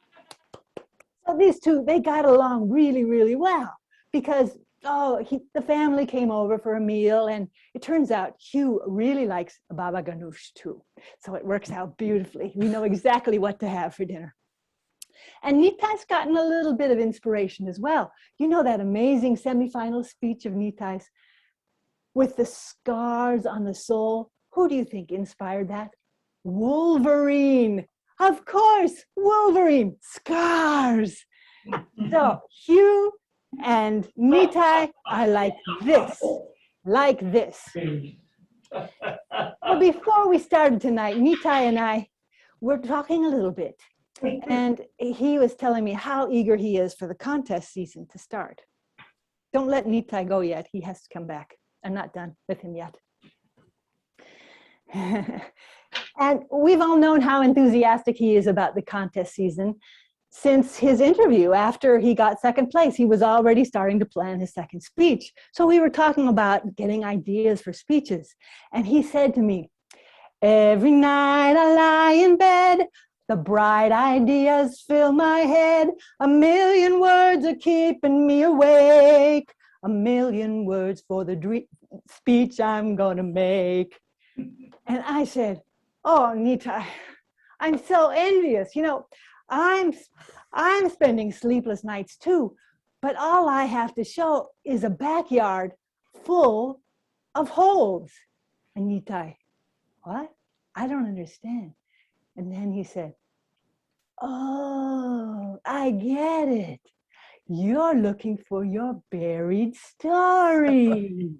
So these two, they got along really, really well because the family came over for a meal, and it turns out Hugh really likes baba ganoush too. So it works out beautifully. We know exactly what to have for dinner. And Nitai's gotten a little bit of inspiration as well. You know that amazing semifinal speech of Nitai's with the scars on the soul? Who do you think inspired that? Wolverine. Of course, Wolverine. Scars. So Hugh and Nitai are like this. Well, before we started tonight, Nitai and I were talking a little bit. And he was telling me how eager he is for the contest season to start. Don't let Nitai go yet. He has to come back. I'm not done with him yet. And we've all known how enthusiastic he is about the contest season since his interview. After he got second place, he was already starting to plan his second speech. So we were talking about getting ideas for speeches. And he said to me, every night I lie in bed, the bright ideas fill my head. 1,000,000 words are keeping me awake. 1,000,000 words for the speech I'm gonna make. And I said, oh, Nitai, I'm so envious. You know, I'm spending sleepless nights too, but all I have to show is a backyard full of holes. And Nitai, what? I don't understand. And then he said, oh, I get it. You're looking for your buried stories.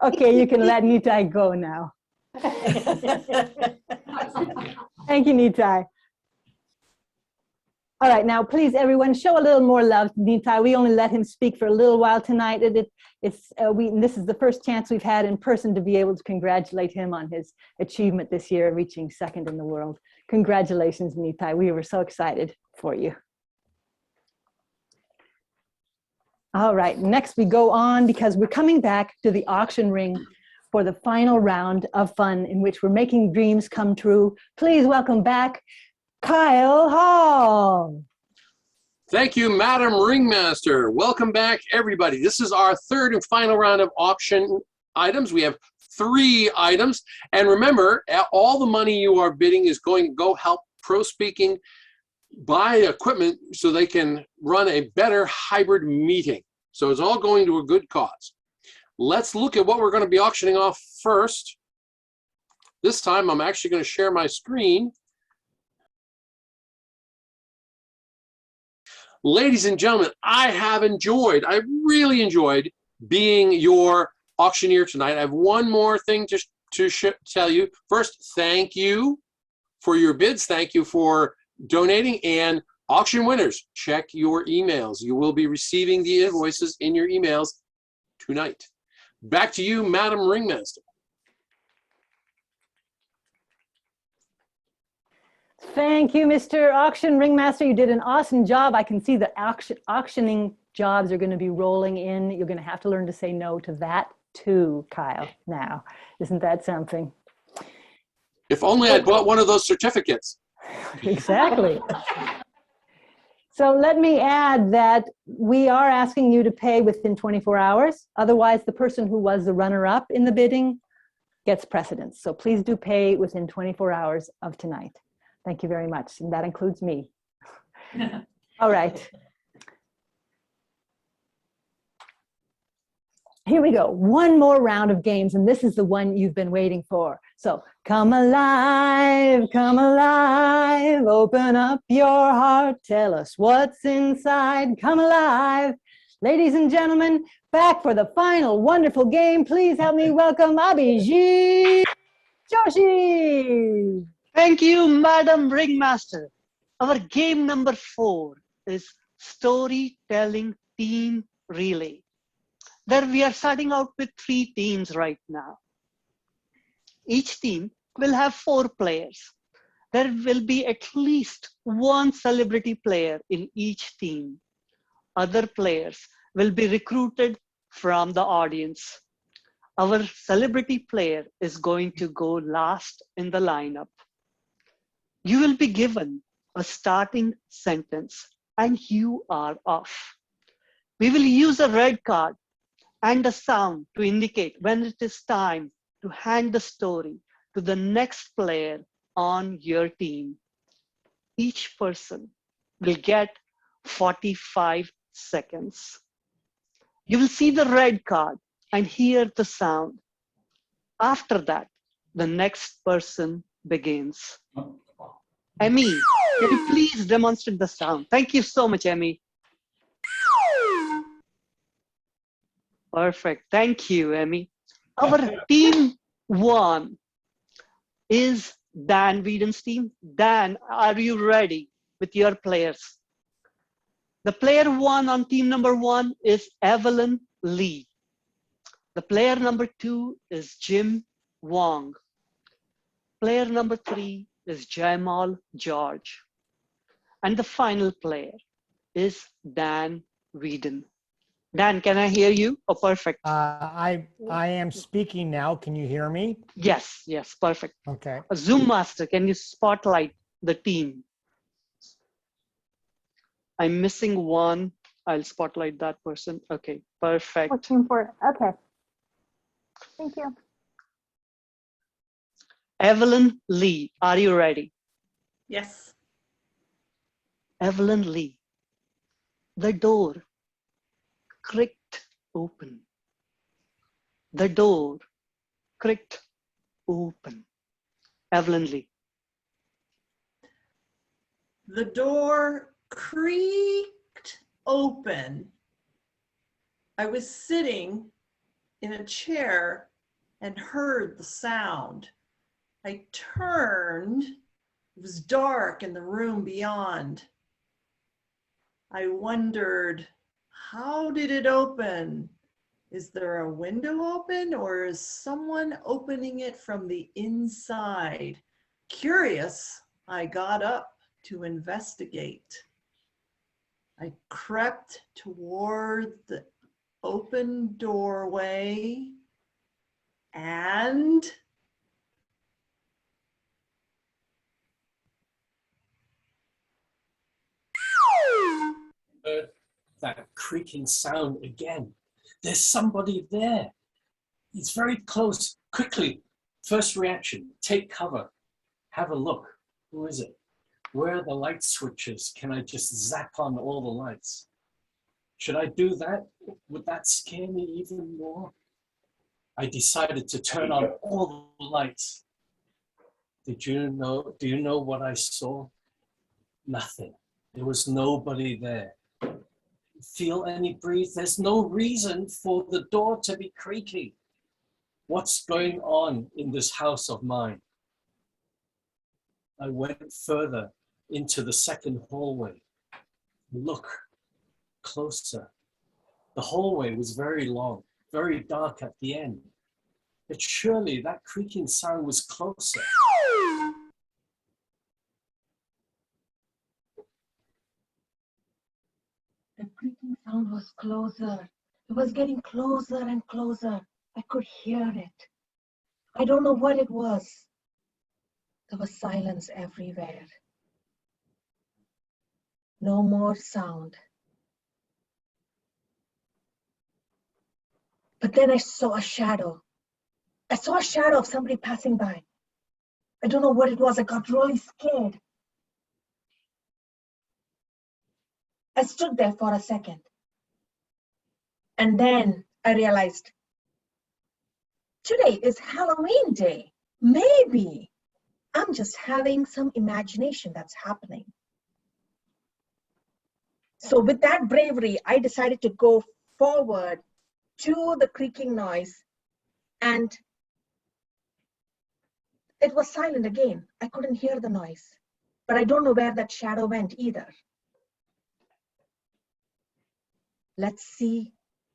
Okay, you can let Nitai go now. Thank you, Nitai. All right, now please, everyone, show a little more love to Nitai. We only let him speak for a little while tonight. This is the first chance we've had in person to be able to congratulate him on his achievement this year, reaching second in the world. Congratulations, Nitai. We were so excited for you. All right, next we go on because we're coming back to the auction ring for the final round of fun in which we're making dreams come true. Please welcome back Kyle Hall. Thank you, Madam Ringmaster. Welcome back, everybody. This is our third and final round of auction items. We have 3 items. And remember, all the money you are bidding is going to go help Pro Speaking buy equipment so they can run a better hybrid meeting. So it's all going to a good cause. Let's look at what we're going to be auctioning off first. This time, I'm actually going to share my screen. Ladies and gentlemen, I really enjoyed being your auctioneer tonight. I have one more thing to tell you. First, thank you for your bids. Thank you for donating. And auction winners, check your emails. You will be receiving the invoices in your emails tonight. Back to you, Madam Ringmaster. Thank you, Mr. Auction Ringmaster. You did an awesome job. I can see the auctioning jobs are going to be rolling in. You're going to have to learn to say no to that too, Kyle, now. Isn't that something? If only I'd bought one of those certificates. Exactly. So let me add that we are asking you to pay within 24 hours. Otherwise, the person who was the runner-up in the bidding gets precedence. So please do pay within 24 hours of tonight. Thank you very much. And that includes me. All right. Here we go. One more round of games, and this is the one you've been waiting for. So come alive, open up your heart, tell us what's inside, come alive. Ladies and gentlemen, back for the final wonderful game. Please help me welcome Abhijit Joshi. Thank you, Madam Ringmaster. Our game number 4 is Storytelling Team Relay. There we are starting out with 3 teams right now. Each team will have 4 players. There will be at least 1 celebrity player in each team. Other players will be recruited from the audience. Our celebrity player is going to go last in the lineup. You will be given a starting sentence and you are off. We will use a red card and a sound to indicate when it is time to hand the story to the next player on your team. Each person will get 45 seconds. You will see the red card and hear the sound. After that, the next person begins. Emmy, can you please demonstrate the sound? Thank you so much, Emmy. Perfect. Thank you, Emmy. Our team 1 is Dan Whedon's team. Dan, are you ready with your players? The player 1 on team number 1 is Evelyn Lee. The player number 2 is Jim Wong. Player number 3 is Jamal George. And the final player is Dan Whedon. Dan, can I hear you? Oh, perfect. I am speaking now. Can you hear me? Yes, perfect. Okay. Zoom Master, can you spotlight the team? I'm missing one. I'll spotlight that person. Okay, perfect. Watching for it. Okay. Thank you. Evelyn Lee, are you ready? Yes. Evelyn Lee, the door creaked open. The door creaked open. Evelyn Lee. The door creaked open. I was sitting in a chair and heard the sound. I turned. It was dark in the room beyond. I wondered, how did it open? Is there a window open or is someone opening it from the inside? Curious, I got up to investigate. I crept toward the open doorway and that creaking sound again. There's somebody there. It's very close. Quickly, first reaction, take cover. Have a look. Who is it? Where are the light switches? Can I just zap on all the lights? Should I do that? Would that scare me even more? I decided to turn on all the lights. Do you know what I saw? Nothing. There was nobody there. Feel any breeze? There's no reason for the door to be creaky. What's going on in this house of mine? I went further into the second hallway. Look closer. The hallway was very long, very dark at the end. But surely that creaking sound was closer. The creaking sound was closer. It was getting closer and closer. I could hear it. I don't know what it was. There was silence everywhere. No more sound. But then I saw a shadow. I saw a shadow of somebody passing by. I don't know what it was. I got really scared. I stood there for a second. And then I realized, today is Halloween day. Maybe I'm just having some imagination that's happening. So with that bravery, I decided to go forward to the creaking noise, and it was silent again. I couldn't hear the noise, but I don't know where that shadow went either. Let's see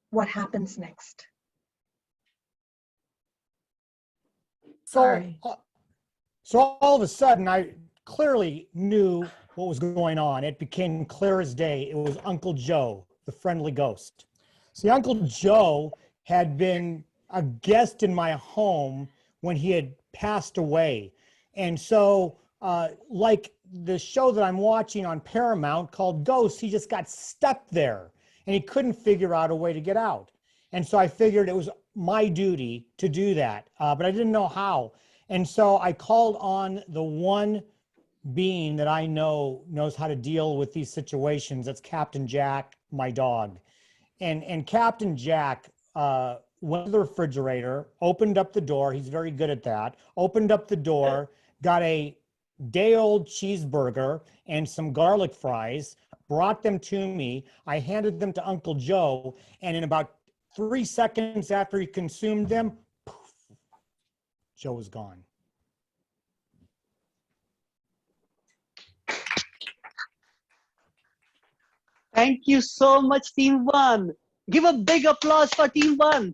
what happens next. Sorry. So all of a sudden, I clearly knew what was going on. It became clear as day. It was Uncle Joe, the friendly ghost. See, Uncle Joe had been a guest in my home when he had passed away. And so, like the show that I'm watching on Paramount called Ghosts, he just got stuck there and he couldn't figure out a way to get out. And so I figured it was my duty to do that, but I didn't know how. And so I called on the one being that I know knows how to deal with these situations. That's Captain Jack, my dog. And Captain Jack went to the refrigerator, opened up the door. He's very good at that. Opened up the door, got a day-old cheeseburger and some garlic fries, brought them to me. I handed them to Uncle Joe, and in about 3 seconds after he consumed them, poof, Joe was gone. Thank you so much, Team One. Give a big applause for Team One.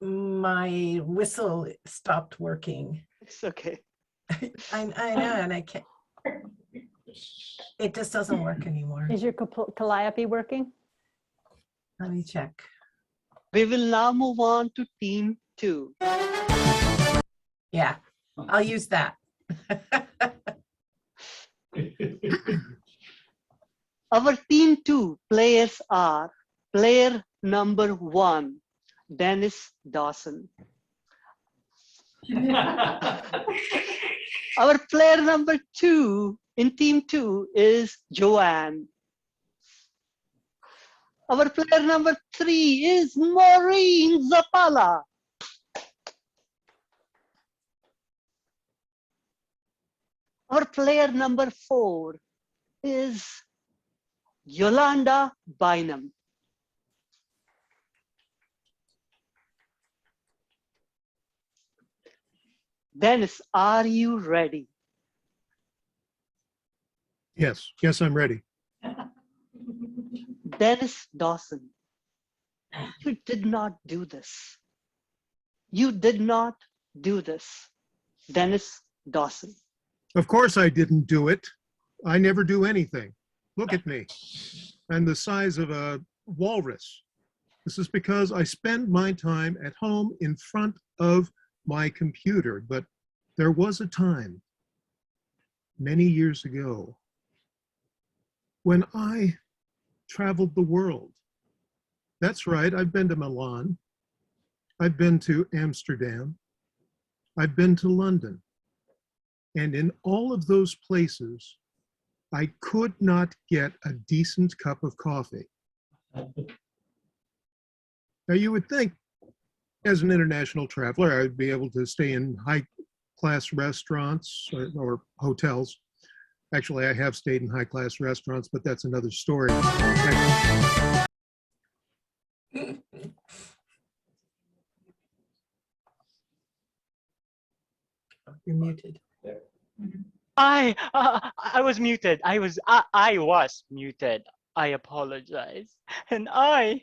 My whistle stopped working. It's okay. I know, and I can't. It just doesn't work anymore. Is your calliope working? Let me check. We will now move on to Team Two. Yeah, I'll use that. Our Team Two players are player number 1, Dennis Dawson. Our player number 2 in Team 2 is Joanne. Our player number 3 is Maureen Zapala. Our player number 4 is Yolanda Bynum. Dennis, are you ready? Yes, I'm ready. Dennis Dawson, you did not do this. You did not do this. Dennis Dawson. Of course I didn't do it. I never do anything. Look at me. I'm the size of a walrus. This is because I spend my time at home in front of my computer. But there was a time, many years ago, when I traveled the world. That's right, I've been to Milan. I've been to Amsterdam. I've been to London. And in all of those places, I could not get a decent cup of coffee. Now you would think, as an international traveler, I'd be able to stay in high-class restaurants or hotels. Actually, I have stayed in high-class restaurants, but that's another story. You're muted. I was muted. I was muted. I apologize. And I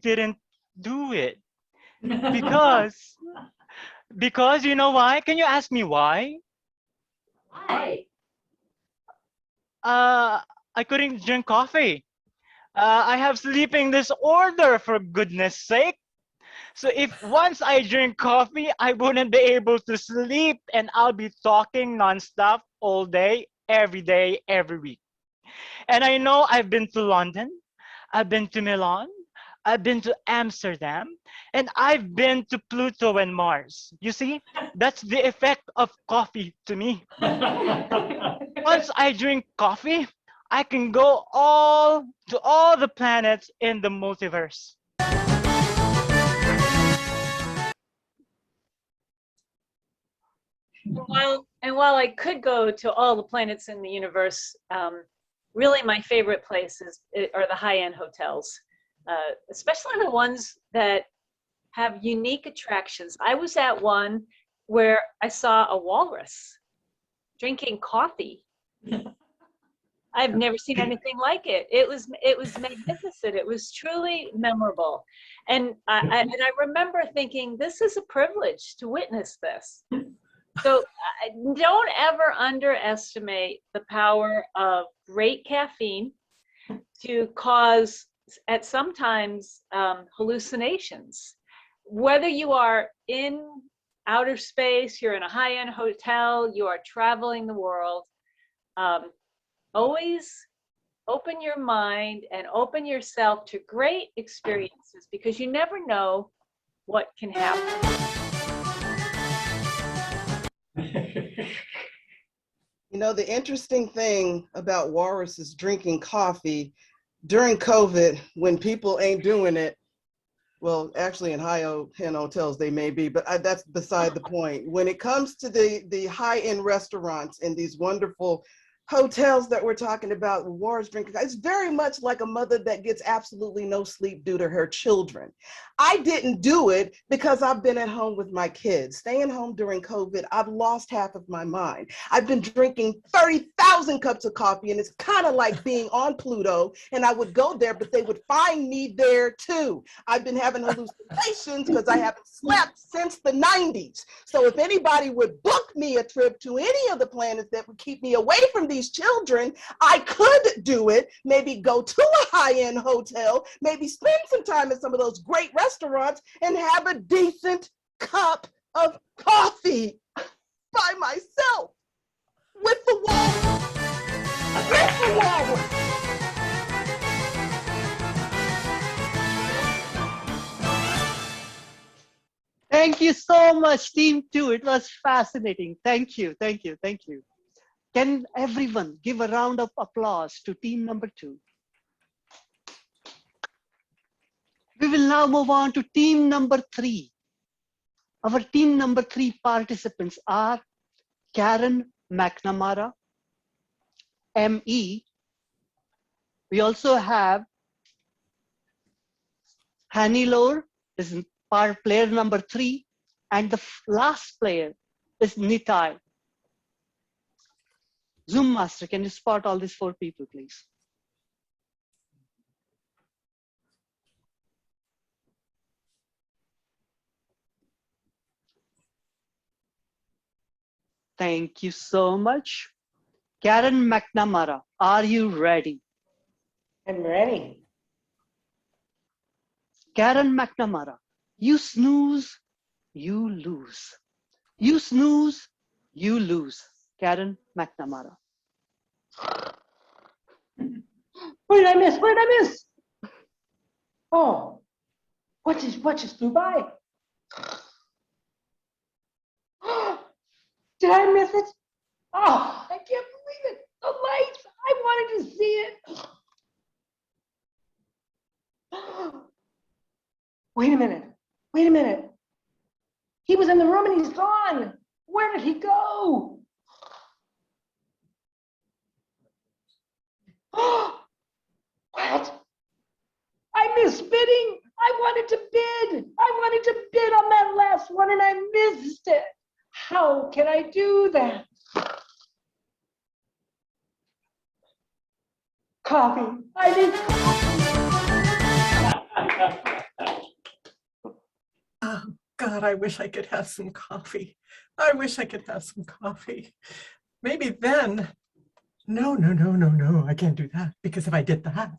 didn't do it because you know why? Can you ask me why? Why? I couldn't drink coffee. I have sleeping disorder, for goodness sake. So if once I drink coffee, I wouldn't be able to sleep and I'll be talking nonstop all day, every day, every week. And I know I've been to London, I've been to Milan, I've been to Amsterdam, and I've been to Pluto and Mars. You see, that's the effect of coffee to me. Once I drink coffee, I can go to all the planets in the multiverse. While I could go to all the planets in the universe, really my favorite places are the high-end hotels, especially the ones that have unique attractions. I was at one where I saw a walrus drinking coffee. I've never seen anything like it. It was magnificent. It was truly memorable, and I remember thinking, this is a privilege to witness this. So don't ever underestimate the power of great caffeine to cause, at sometimes, hallucinations. Whether you are in outer space, you're in a high-end hotel, you are traveling the world, always open your mind and open yourself to great experiences, because you never know what can happen. You know, the interesting thing about walruses drinking coffee during COVID, when people ain't doing it, well, actually in high-end hotels they may be, but that's beside the point. When it comes to the high-end restaurants and these wonderful hotels that we're talking about, walrus drinking, it's very much like a mother that gets absolutely no sleep due to her children. I didn't do it because I've been at home with my kids. Staying home during COVID, I've lost half of my mind. I've been drinking 30,000 cups of coffee, and it's kind of like being on Pluto, and I would go there, but they would find me there too. I've been having hallucinations because I haven't slept since the 90s. So if anybody would book me a trip to any of the planets that would keep me away from these children, I could do it. Maybe go to a high-end hotel, maybe spend some time at some of those great restaurants and have a decent cup of coffee by myself with the walrus. With the walrus. Thank you so much, Team 2. It was fascinating. Thank you, thank you, thank you. Can everyone give a round of applause to team number 2? We will now move on to team number 3. Our team number 3 participants are Karen McNamara, ME. We also have Hannelore, this is player number 3, and the last player is Nitai. Zoom Master, can you spot all these 4 people, please? Thank you so much. Karen McNamara, are you ready? I'm ready. Karen McNamara, you snooze, you lose. You snooze, you lose. Karen McNamara. What did I miss? What did I miss? Oh, what just flew by? Did I miss it? Oh, I can't believe it. The lights. I wanted to see it. Wait a minute. Wait a minute. He was in the room and he's gone. Where did he go? What? I missed bidding. I wanted to bid. I wanted to bid on that last one and I missed it. How can I do that? Coffee. I need coffee. Oh, God, I wish I could have some coffee. I wish I could have some coffee. Maybe then. No, I can't do that, because if I did that,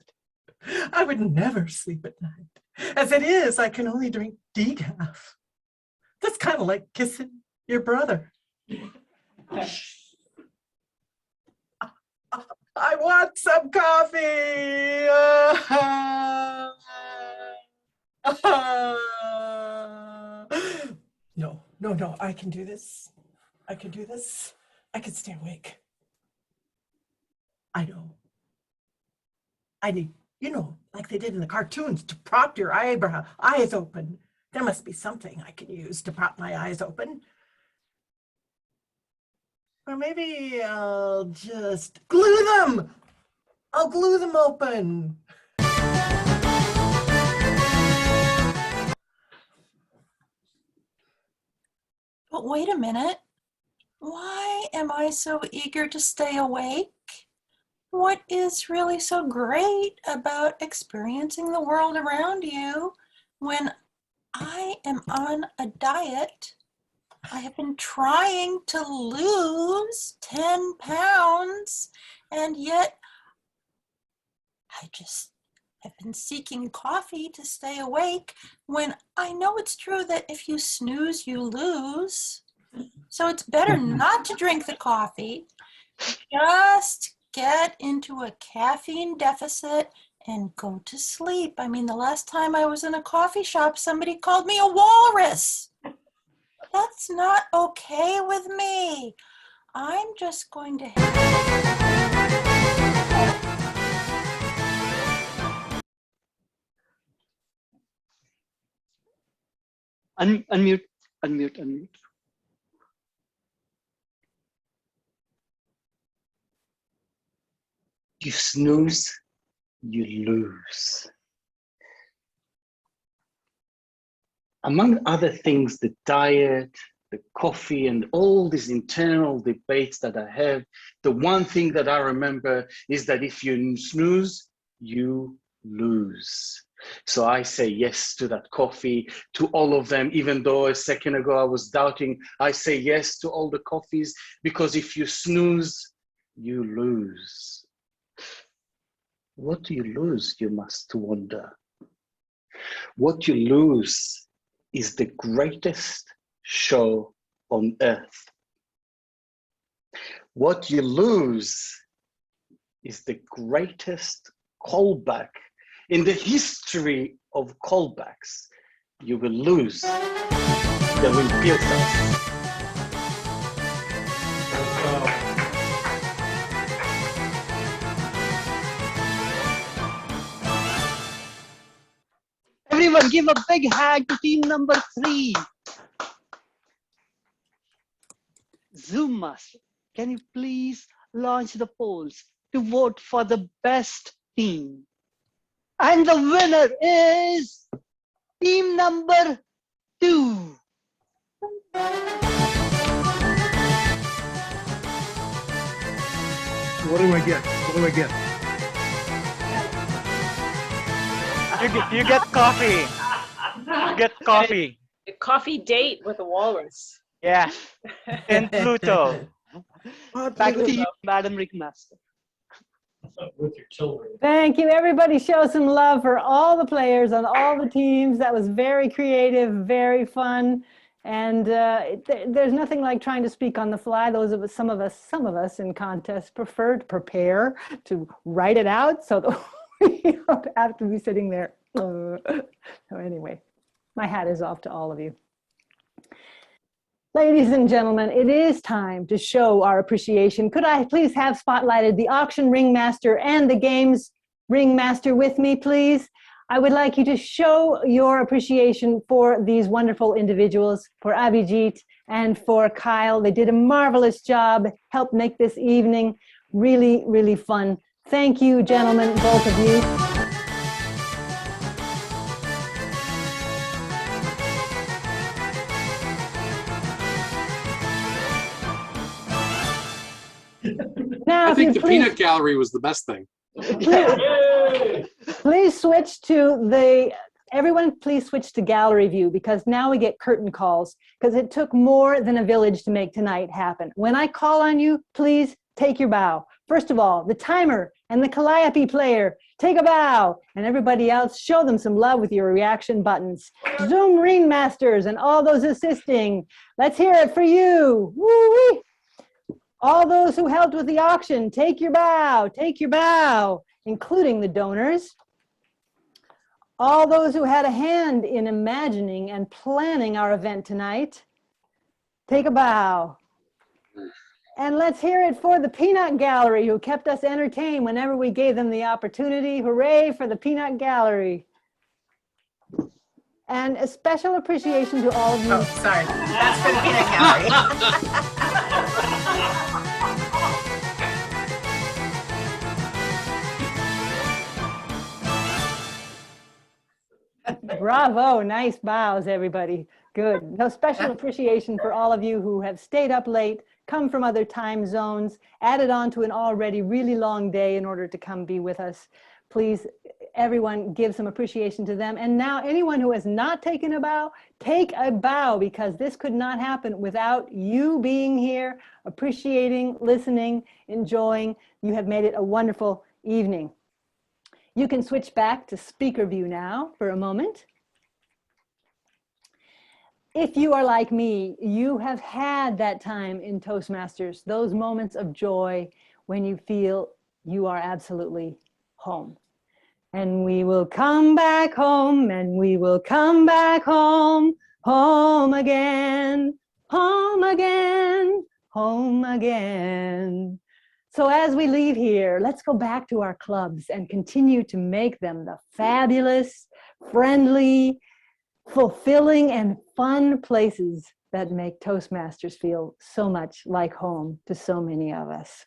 I would never sleep at night. As it is, I can only drink decaf. That's kind of like kissing your brother. I want some coffee. No, I can do this. I can do this. I can stay awake. I know. I need, like they did in the cartoons, to prop your eyes open. There must be something I can use to prop my eyes open. Or maybe I'll just glue them. I'll glue them open. But wait a minute. Why am I so eager to stay awake? What is really so great about experiencing the world around you when I am on a diet? I have been trying to lose 10 pounds, and yet I've been seeking coffee to stay awake when I know it's true that if you snooze, you lose. So it's better not to drink the coffee, just get into a caffeine deficit and go to sleep. I mean, the last time I was in a coffee shop, somebody called me a walrus. That's not okay with me. I'm just going to... Unmute. You snooze, you lose. Among other things, the diet, the coffee, and all these internal debates that I have, the one thing that I remember is that if you snooze, you lose. So I say yes to that coffee, to all of them, even though a second ago I was doubting. I say yes to all the coffees, because if you snooze, you lose. What do you lose, you must wonder? What you lose is the greatest show on earth. What you lose is the greatest callback in the history of callbacks. You will lose. They will build us. Everyone give a big hand to team number 3. Zoom Master, can you please launch the polls to vote for the best team? And the winner is team number 2. What do I get? What do I get? You get coffee. You get coffee. A coffee date with a walrus. Yeah. And Pluto. Back to you, Madam Ringmaster. With your children. Thank you. Everybody show some love for all the players on all the teams. That was very creative, very fun. And there's nothing like trying to speak on the fly. Some of us in contests prefer to prepare, to write it out so that we don't have to be sitting there. So anyway, my hat is off to all of you. Ladies and gentlemen, it is time to show our appreciation. Could I please have spotlighted the auction ringmaster and the games ringmaster with me, please? I would like you to show your appreciation for these wonderful individuals, for Abhijit and for Kyle. They did a marvelous job, helped make this evening really, really fun. Thank you, gentlemen, both of you. Now, I think the peanut gallery was the best thing. Please switch to everyone please switch to gallery view, because now we get curtain calls, because it took more than a village to make tonight happen. When I call on you, please take your bow. First of all, the timer and the calliope player, take a bow, and everybody else, show them some love with your reaction buttons. Zoom ringmasters and all those assisting, let's hear it for you. Woo-wee. All those who helped with the auction, take your bow, including the donors. All those who had a hand in imagining and planning our event tonight, take a bow. And let's hear it for the Peanut Gallery, who kept us entertained whenever we gave them the opportunity. Hooray for the Peanut Gallery. And a special appreciation to all of you. Oh, sorry. That's for the Peanut Gallery. Bravo, nice bows, everybody. Good. No, special appreciation for all of you who have stayed up late, come from other time zones, added on to an already really long day in order to come be with us. Please, everyone, give some appreciation to them. And now anyone who has not taken a bow, take a bow, because this could not happen without you being here, appreciating, listening, enjoying. You have made it a wonderful evening. You can switch back to speaker view now for a moment. If you are like me, you have had that time in Toastmasters, those moments of joy when you feel you are absolutely home. And we will come back home, and we will come back home, home again, home again, home again. So as we leave here, let's go back to our clubs and continue to make them the fabulous, friendly, fulfilling, and fun places that make Toastmasters feel so much like home to so many of us.